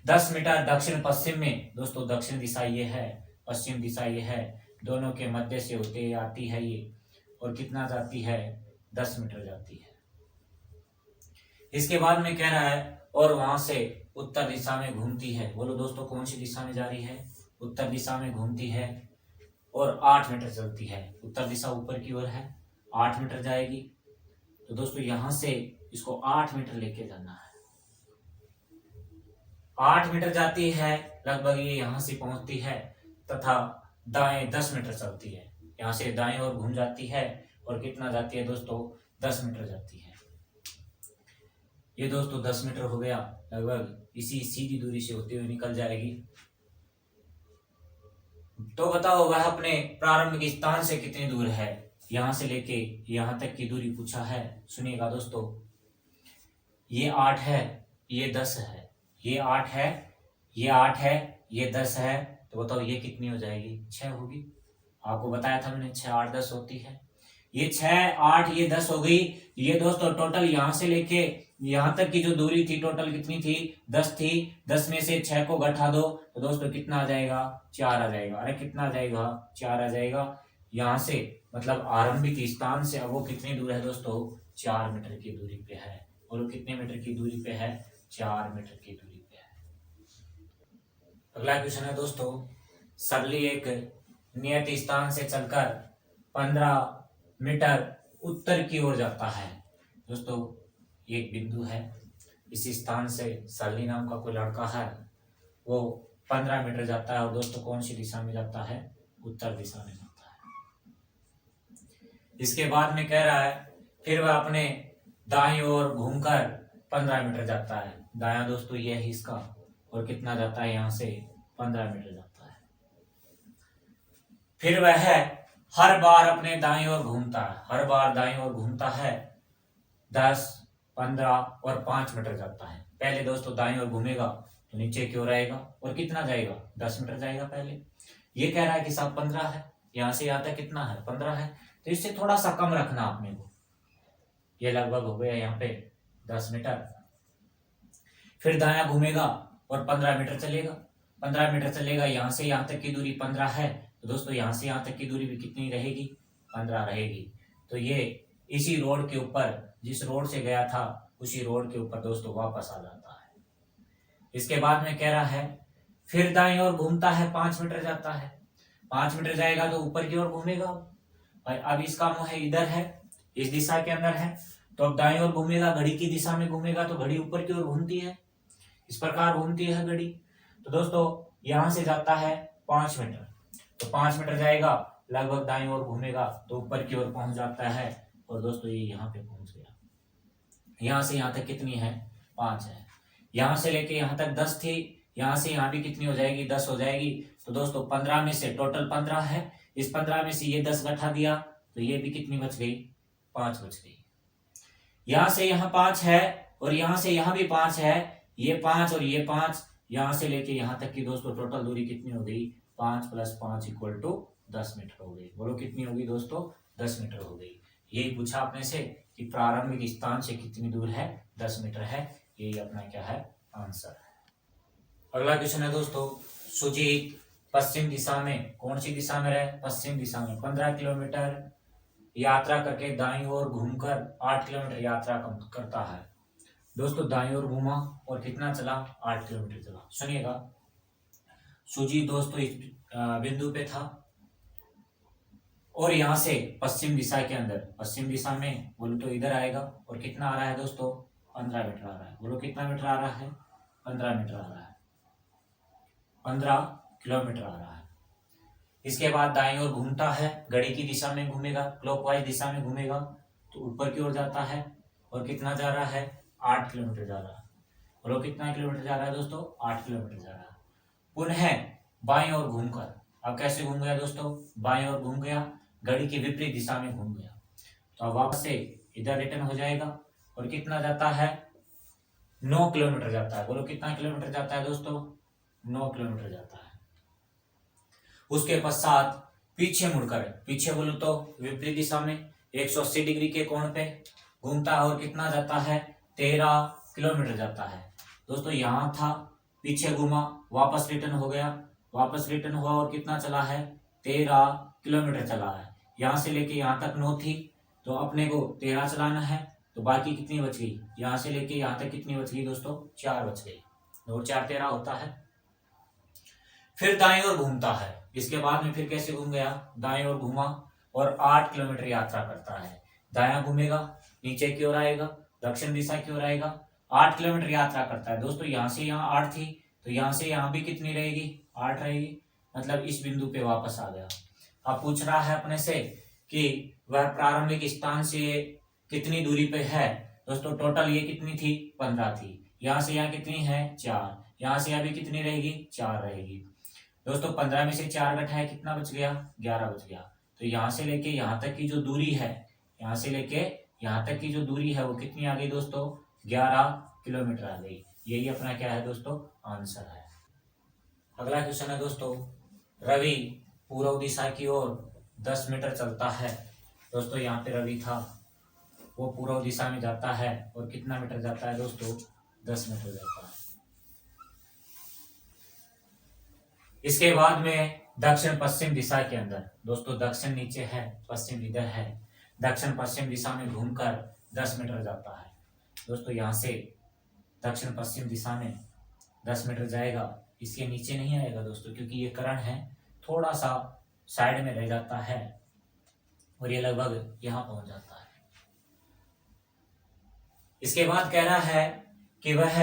10 मीटर दक्षिण पश्चिम में, दोस्तों दक्षिण दिशा ये है, पश्चिम दिशा ये है, दोनों के मध्य से होते आती है ये, और कितना जाती है, 10 मीटर जाती है। इसके बाद में कह रहा है और वहां से उत्तर दिशा में घूमती है। बोलो दोस्तों कौन सी दिशा में जा रही है, उत्तर दिशा में घूमती है और 8 मीटर चलती है। उत्तर दिशा ऊपर की ओर है, 8 मीटर जाएगी। तो दोस्तों यहां से इसको 8 मीटर लेके जाना है। 8 मीटर जाती है, लगभग ये यहां से पहुंचती है तथा दाएं 10 मीटर चलती है। यहां से दाएं और घूम जाती है और कितना जाती है दोस्तों, 10 मीटर जाती है। ये दोस्तों 10 मीटर हो गया, लगभग इसी सीधी दूरी से होते हुए निकल जाएगी। तो बताओ वह अपने प्रारंभिक स्थान से कितनी दूर है, यहां से लेके यहां तक की दूरी पूछा है। सुनिएगा दोस्तों, ये 8 है, ये 10 है, ये 8 है, ये 8 है, ये 10 है, तो बताओ ये कितनी हो जाएगी, 6 होगी। आपको बताया था मैंने 6 8 10 होती है। ये 6 8 ये 10 हो गई। ये दोस्तों टोटल यहां से लेके यहां तक की जो दूरी थी टोटल कितनी थी, 10 थी। 10 में से 6 को घटा दो तो दोस्तों कितना आ जाएगा, 4 आ जाएगा। अरे कितना आ जाएगा, 4 आ जाएगा। यहां से मतलब आरंभिक स्थान से अब वो कितनी दूर है दोस्तों, 4 मीटर की दूरी पे है। और वो कितने मीटर की दूरी पे है, 4 मीटर की दूरी पे है। अगला क्वेश्चन है दोस्तों, सरली एक नियत स्थान से चलकर 15 मीटर उत्तर की ओर जाता है। दोस्तों एक बिंदु है, इसी स्थान से सरली नाम का कोई लड़का है, वो 15 मीटर जाता है। और दोस्तों कौन सी दिशा में जाता है, उत्तर दिशा में जाता है। इसके बाद में कह रहा है फिर वह अपने दाईं ओर घूमकर 15 मीटर जाता है। दायां दोस्तों ये है इसका, और कितना जाता है, यहां से 15 मीटर जाता है। फिर वह हर बार अपने दाईं ओर घूमता है, हर बार दाईं ओर घूमता है, 10 15 और 5 मीटर जाता है। पहले दोस्तों दाईं ओर घूमेगा तो नीचे की ओर आएगा और कितना जाएगा, 10 मीटर जाएगा। पहले ये कह रहा है कि साहब 15 है, यहां से यहां तक कितना है, 15 है, तो इससे थोड़ा सा कम रखना आपने को। ये लगभग हो गया यहाँ पे 10 मीटर। फिर दायां घूमेगा और 15 मीटर चलेगा। 15 मीटर चलेगा, यहां से यहां तक की दूरी 15 है, तो दोस्तों यहां से यहां तक की दूरी भी कितनी रहेगी, 15 रहेगी। तो ये इसी रोड के ऊपर, जिस रोड से गया था उसी रोड के ऊपर दोस्तों वापस आ जाता है। इसके बाद में कह रहा है फिर दाईं ओर घूमता है, 5 मीटर जाता है। 5 मीटर जाएगा तो ऊपर की ओर घूमेगा। भाई अब इसका मुंह है इधर है, इस दिशा के अंदर है, तो अब दाईं ओर घूमेगा, घड़ी की दिशा में घूमेगा, तो घड़ी ऊपर की ओर घूमती है, इस प्रकार घूमती है घड़ी। तो दोस्तों यहां से जाता है 5 मीटर, तो 5 मीटर जाएगा, लगभग दाईं ओर घूमेगा तो ऊपर की ओर पहुंच जाता है। और दोस्तों ये यहाँ पे पहुंच गया। यहां से यहां तक कितनी है, 5 है। यहां से लेके यहां तक 10 थी, यहां से यहां भी कितनी हो जाएगी, 10 हो जाएगी। तो दोस्तों 15 में से टोटल 15 है, इस 15 में से ये 10 घटा दिया तो ये भी कितनी बच गई, 5 बच गई। यहां से यहाँ 5 है और यहां से यहां भी 5 है, ये 5 और ये 5, यहां से लेके यहां तक की दोस्तों टोटल दूरी कितनी हो गई, 5 + 5 = 10 मीटर हो गई। बोलो कितनी होगी दोस्तों, 10 मीटर हो गई। यही पूछा आपने से कि प्रारंभिक स्थान से कितनी दूर है, 10 मीटर है। यही अपना क्या है, आंसर है। अगला क्वेश्चन है दोस्तों, सुजीत पश्चिम दिशा में, कौन सी दिशा में रहे, पश्चिम दिशा में 15 किलोमीटर यात्रा करके दाईं ओर घूमकर 8 किलोमीटर यात्रा करता है। दोस्तों दाईं ओर घूमा और कितना चला, 8 किलोमीटर चला। सुनिएगा, सुजीत दोस्तों इस बिंदु पे था और यहां से पश्चिम दिशा के अंदर, पश्चिम दिशा में बोलो तो इधर आएगा और कितना आ रहा है दोस्तों, 15 मीटर आ रहा है। बोलो कितना मीटर आ रहा है, 15 मीटर आ रहा है, 15 किलोमीटर आ रहा है। इसके बाद दाईं ओर घूमता है, घड़ी की दिशा में घूमेगा, क्लॉकवाइज दिशा में घूमेगा तो ऊपर की ओर जाता है और कितना जा रहा है, 8 किलोमीटर जा रहा है। बोलो कितना किलोमीटर जा रहा है दोस्तों, 8 किलोमीटर जा रहा है। पुनः बाईं ओर घूमकर, अब कैसे घूम गया दोस्तों, बाईं ओर घूम गया, घड़ी की विपरीत दिशा में घूम गया, तो अब वापस से इधर रिटर्न हो जाएगा और कितना जाता है, 9 किलोमीटर जाता है। बोलो कितना किलोमीटर जाता है दोस्तों? 9 किलोमीटर जाता है। उसके पश्चात पीछे मुड़कर, पीछे बोलो तो विपरीत दिशा में 180 डिग्री के कोण पे घूमता है और कितना जाता है? 13 किलोमीटर जाता है। दोस्तों यहाँ था, पीछे घूमा, वापस रिटर्न हो गया, वापस रिटर्न हुआ और कितना चला है? 13 किलोमीटर चला है। यहाँ से लेके यहाँ तक 9 थी, तो अपने को 13 चलाना है, तो बाकी कितनी बच गई? यहाँ से लेके यहाँ तक कितनी बच गई दोस्तों? 4 बच गई। 9 और 4 13 होता है। फिर दाएं ओर घूमता है। इसके बाद में फिर कैसे घूम गया? दाएं ओर घूमा और 8 किलोमीटर यात्रा करता है। दायां घूमेगा, नीचे की ओर आएगा, दक्षिण दिशा की ओर आएगा, 8 किलोमीटर यात्रा करता है। दोस्तों यहाँ से यहाँ 8 थी, तो यहाँ से यहाँ भी कितनी रहेगी? 8 रहेगी। मतलब इस बिंदु पे वापस आ गया। अब पूछ रहा है अपने से कि वह प्रारंभिक स्थान से कितनी दूरी पे है। दोस्तों टोटल ये कितनी थी? 15 थी। यहाँ से यहाँ कितनी है? 4। यहाँ से यहाँ भी कितनी रहेगी? 4 रहेगी। दोस्तों 15 में से 4 घटाए कितना बच गया? 11 बच गया। तो यहाँ से लेके यहाँ तक की जो दूरी है, यहाँ से लेके यहाँ तक की जो दूरी है वो कितनी आ गई दोस्तों? 11 किलोमीटर आ गई। यही अपना क्या है दोस्तों? आंसर है। अगला क्वेश्चन है दोस्तों, रवि पूर्व दिशा की ओर 10 मीटर चलता है। दोस्तों यहाँ पे रवि था, वो पूर्व दिशा में जाता है और कितना मीटर जाता है दोस्तों? 10 मीटर जाता है। इसके बाद में दक्षिण पश्चिम दिशा के अंदर, दोस्तों दक्षिण नीचे है, पश्चिम इधर है, दक्षिण पश्चिम दिशा में घूमकर 10 मीटर जाता है। दोस्तों यहाँ से दक्षिण पश्चिम दिशा में 10 मीटर जाएगा, इसके नीचे नहीं आएगा दोस्तों, क्योंकि ये कर्ण है, थोड़ा सा साइड में रह जाता है और ये लगभग यहाँ पहुंच जाता है। इसके बाद कह रहा है कि वह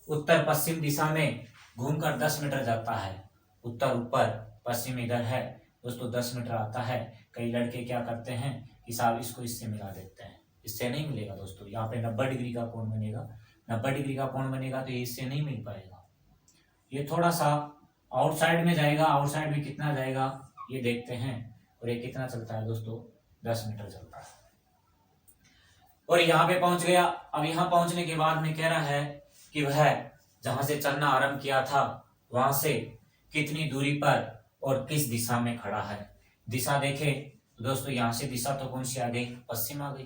उत्तर पश्चिम दिशा में घूमकर 10 मीटर जाता है। उत्तर ऊपर, पश्चिम इधर है दोस्तों, 10 मीटर आता है। कई लड़के क्या करते हैं कि साहब इसको इससे मिला देते हैं, इससे नहीं मिलेगा दोस्तों। यहाँ पे 90 डिग्री का कोण बनेगा, 90 डिग्री का कोण बनेगा तो ये इससे नहीं मिल पाएगा। ये थोड़ा सा आउटसाइड में जाएगा, आउटसाइड में कितना जाएगा ये देखते हैं। और ये कितना चलता है दोस्तों? 10 मीटर चलता है और यहाँ पे पहुंच गया। अब यहाँ पहुंचने के बाद में कह रहा है कि वह जहां से चलना आरंभ किया था वहां से कितनी दूरी पर और किस दिशा में खड़ा है। दिशा देखे तो दोस्तों यहाँ से दिशा तो कौन सी आ गई? पश्चिम आ गई।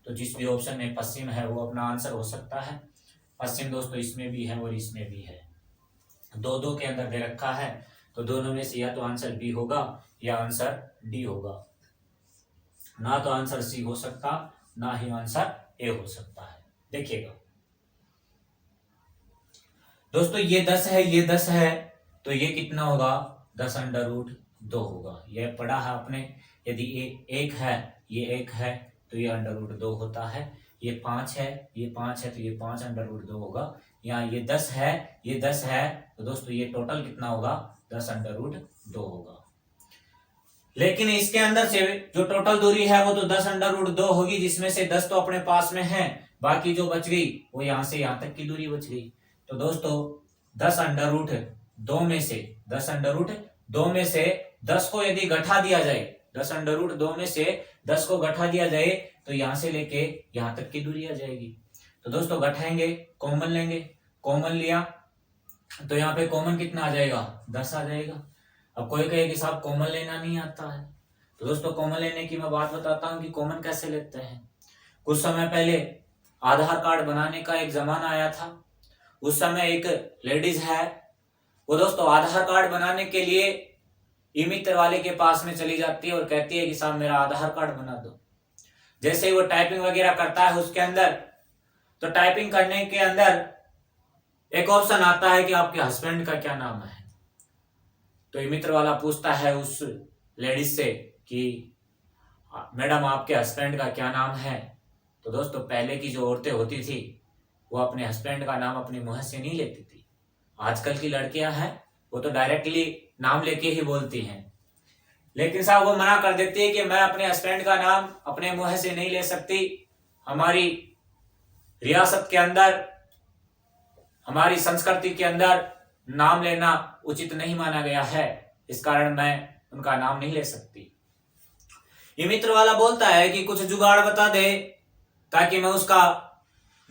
तो जिस भी ऑप्शन में पश्चिम है वो अपना आंसर हो सकता है। पश्चिम दोस्तों इसमें भी है और इसमें भी है, दो दो के अंदर दे रखा है, तो दोनों में से या तो आंसर बी होगा या आंसर डी होगा। ना तो आंसर सी हो सकता, ना ही आंसर ए हो सकता है। देखिएगा दोस्तों, ये 10 है, ये 10 है, तो ये कितना होगा? 10 अंडर रूट 2 होगा। यह पढ़ा है आपने। यदि ये 1 है, ये 1 है, तो ये अंडर रूट 2 होता है। ये 5 है, ये 5 है, तो ये 5 अंडर रूट 2 होगा। यहाँ ये 10 है, ये 10 है, तो दोस्तों ये टोटल कितना होगा? 10 अंडर रूट 2 होगा। लेकिन इसके अंदर से जो टोटल दूरी है वो तो 10 अंडर रूट 2 होगी, जिसमें से 10 तो अपने पास में है, बाकी जो बच गई वो यहाँ से यहाँ तक की दूरी बच गई। तो दोस्तों 10 अंडर रूट 2 में से 10 अंडर रूट 2 में से 10 को यदि घटा दिया जाए, 10 अंडर रूट 2 में से 10 को घटा दिया जाए तो यहाँ से लेके यहाँ तक की दूरी आ जाएगी। तो दोस्तों घटाएंगे, कॉमन लेंगे, कॉमन लिया तो यहाँ पे कॉमन कितना आ जाएगा? 10 आ जाएगा। अब कोई कहे कि साहब कॉमन लेना नहीं आता है, तो दोस्तों कॉमन लेने की मैं बात बताता हूँ कि कॉमन कैसे लेते हैं। कुछ समय पहले आधार कार्ड बनाने का एक जमाना आया था। उस समय एक लेडीज है, वो दोस्तों आधार कार्ड बनाने के लिए ई मित्र वाले के पास में चली जाती है और कहती है कि साहब मेरा आधार कार्ड बना दो। जैसे ही वो टाइपिंग वगैरह करता है उसके अंदर, तो टाइपिंग करने के अंदर एक ऑप्शन आता है कि आपके हस्बैंड का क्या नाम है। तो ई मित्र वाला पूछता है उस लेडीज से कि मैडम आपके हस्बैंड का क्या नाम है। तो दोस्तों पहले की जो औरतें होती थी वो अपने हस्बैंड का नाम अपने मुंह से नहीं लेती थी। आजकल की लड़कियां हैं वो तो डायरेक्टली नाम लेके ही बोलती हैं। लेकिन साहब वो मना कर देती है कि मैं अपने हस्बैंड का नाम अपने मुंह से नहीं ले सकती। हमारी रियासत के अंदर, हमारी संस्कृति के अंदर नाम लेना उचित नहीं माना गया है, इस कारण मैं उनका नाम नहीं ले सकती। ये मित्र वाला बोलता है कि कुछ जुगाड़ बता दे ताकि मैं उसका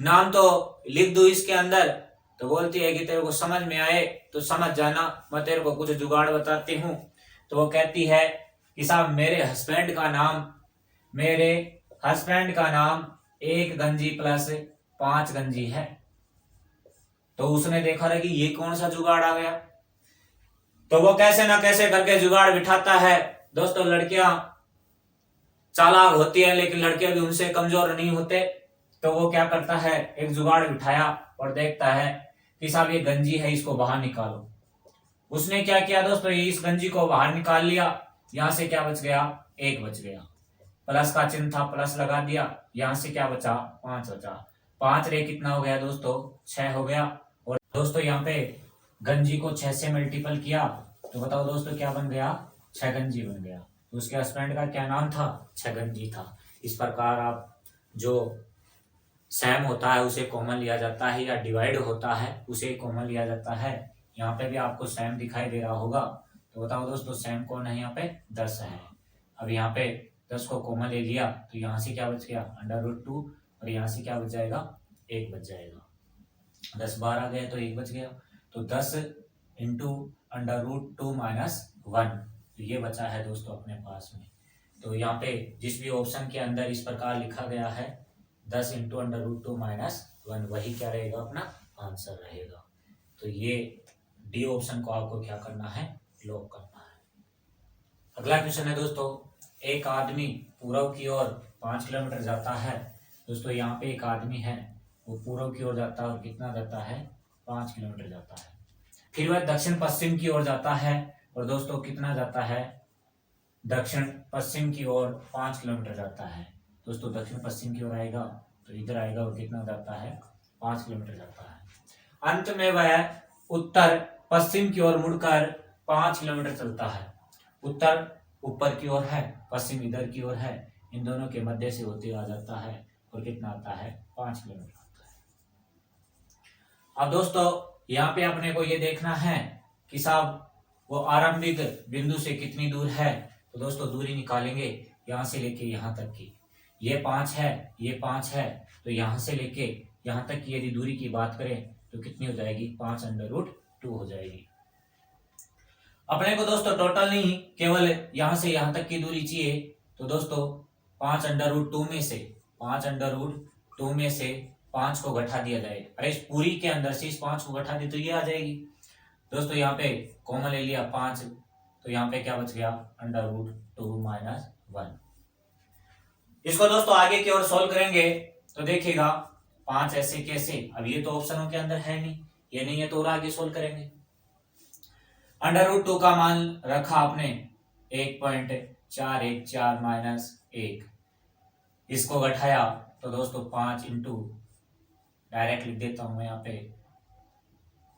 नाम तो लिख दूं इसके अंदर, तो बोलती है कि तेरे को समझ में आए तो समझ जाना, मैं तेरे को कुछ जुगाड़ बताती हूँ। तो वो कहती है कि साहब मेरे हस्बैंड का नाम 1 गंजी प्लस 5 गंजी है। तो उसने देखा रहा कि ये कौन सा जुगाड़ आ गया, तो वो कैसे ना कैसे करके जुगाड़ बिठाता है। दोस्तों लड़कियां चालाक होती है, लेकिन लड़के भी उनसे कमजोर नहीं होते। तो वो क्या करता है, एक जुगाड़ बिठाया और देखता है कि साहब ये गंजी है, इसको बाहर निकालो। उसने क्या किया दोस्तों, इस गंजी को बाहर निकाल लिया। यहां से क्या बच गया, 1 बच गया। प्लस का चिन्ह था, प्लस लगा दिया। यहां से क्या बचा, 5 बचा। 5 रे कितना हो गया दोस्तों, 6 हो गया। और दोस्तों यहाँ पे गंजी को 6 से मल्टीपल किया तो बताओ दोस्तों क्या बन गया, 6 गंजी बन गया। तो उसके हस्बैंड का क्या नाम था, 6 गंजी था। इस प्रकार आप जो सैम होता है उसे कॉमन लिया जाता है, या डिवाइड होता है उसे कॉमन लिया जाता है। यहाँ पे भी आपको सैम दिखाई दे रहा होगा। तो बताओ दोस्तों सैम कौन है, यहाँ पे 10 है। अब यहाँ पे 10 को कॉमन ले लिया तो यहाँ से क्या बच गया, √2, और यहाँ से क्या बच जाएगा, 1 बच जाएगा। 10 बार आ गए तो 1 बच गया। तो 10 इंटू √2 माइनस 1, तो ये बचा है दोस्तों अपने पास में। तो यहाँ पे जिस भी ऑप्शन के अंदर इस प्रकार लिखा गया है 10 इंटू √2 माइनस 1, वही क्या रहेगा, अपना आंसर रहेगा। तो ये डी ऑप्शन को आपको क्या करना है, लॉक करना है। अगला क्वेश्चन है दोस्तों, एक आदमी पूर्व की ओर 5 किलोमीटर जाता है। दोस्तों यहाँ पे एक आदमी है, वो पूर्व की ओर जाता है और कितना जाता है, 5 किलोमीटर जाता है। फिर वह दक्षिण पश्चिम की ओर जाता है और दोस्तों कितना जाता है, दक्षिण पश्चिम की ओर 5 किलोमीटर जाता है। दोस्तों दक्षिण पश्चिम की ओर आएगा तो इधर आएगा और कितना जाता है, 5 किलोमीटर जाता है। अंत में वह उत्तर पश्चिम की ओर मुड़कर 5 किलोमीटर चलता है। उत्तर ऊपर की ओर है, पश्चिम इधर की ओर है, इन दोनों के मध्य से होते आ जाता है और कितना आता है, 5 किलोमीटर आता है। अब दोस्तों यहाँ पे अपने को ये देखना है कि साहब वो आरंभिक बिंदु से कितनी दूर है। तो दोस्तों दूरी निकालेंगे यहाँ से लेके यहाँ तक की, ये 5 है, ये 5 है। तो यहाँ से लेके यहाँ तक की यदि दूरी की बात करें तो कितनी हो जाएगी, 5√2 हो जाएगी। अपने को दोस्तों टोटल नहीं, केवल यहाँ से यहाँ तक की दूरी चाहिए। तो दोस्तों 5√2 में से 5 को घटा दिया जाए। अरे इस पूरी के अंदर से इस 5 को घटा दी तो ये आ जाएगी। दोस्तों यहाँ पे कॉमन ले लिया 5, तो यहाँ पे क्या बच गया, √2 माइनस 1। इसको दोस्तों आगे की ओर सोल्व करेंगे तो देखिएगा 5 ऐसे कैसे, अब ये तो ऑप्शनों के अंदर है नहीं, ये नहीं है तो और आगे सोल्व करेंगे। √2 का मान रखा आपने 1.414 माइनस 1, इसको घटाया तो दोस्तों 5 इंटू, डायरेक्ट लिख देता हूं मैं यहाँ पे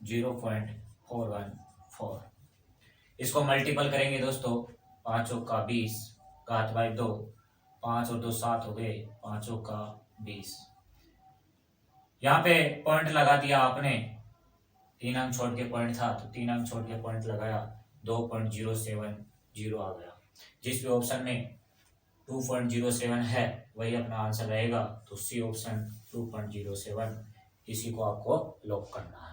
0.414। इसको मल्टीपल करेंगे दोस्तों, 5 का 20 घात बाई 2, 5 और 2 7 हो गए, 5 का 20। यहाँ पे पॉइंट लगा दिया आपने, 3 अंक छोड़ के पॉइंट था तो 3 अंक छोड़ के पॉइंट लगाया, 2.070 आ गया। जिस भी ऑप्शन में 2.07 है वही अपना आंसर रहेगा। तो सी ऑप्शन 2.07, इसी को आपको लॉक करना है।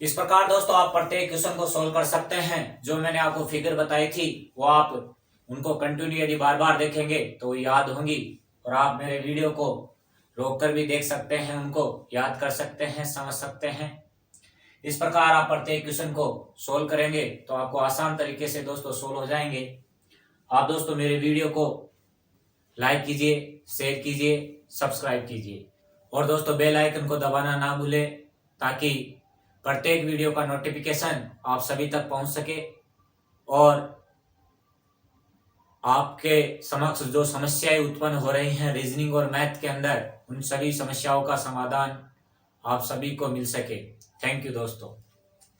इस प्रकार दोस्तों आप प्रत्येक क्वेश्चन को सोल्व कर सकते हैं। जो मैंने आपको फिगर बताई थी वो आप उनको कंटिन्यू यदि बार बार देखेंगे तो वो याद होंगी, और आप मेरे वीडियो को रोक कर भी देख सकते हैं, उनको याद कर सकते हैं, समझ सकते हैं। इस प्रकार आप प्रत्येक क्वेश्चन को सोल्व करेंगे तो आपको आसान तरीके से दोस्तों सोल्व हो जाएंगे। आप दोस्तों मेरे वीडियो को लाइक कीजिए, शेयर कीजिए, सब्सक्राइब कीजिए, और दोस्तों बेल आइकन को दबाना ना भूलें ताकि प्रत्येक वीडियो का नोटिफिकेशन आप सभी तक पहुंच सके, और आपके समक्ष जो समस्याएं उत्पन्न हो रही हैं रीजनिंग और मैथ के अंदर, उन सभी समस्याओं का समाधान आप सभी को मिल सके। थैंक यू दोस्तों।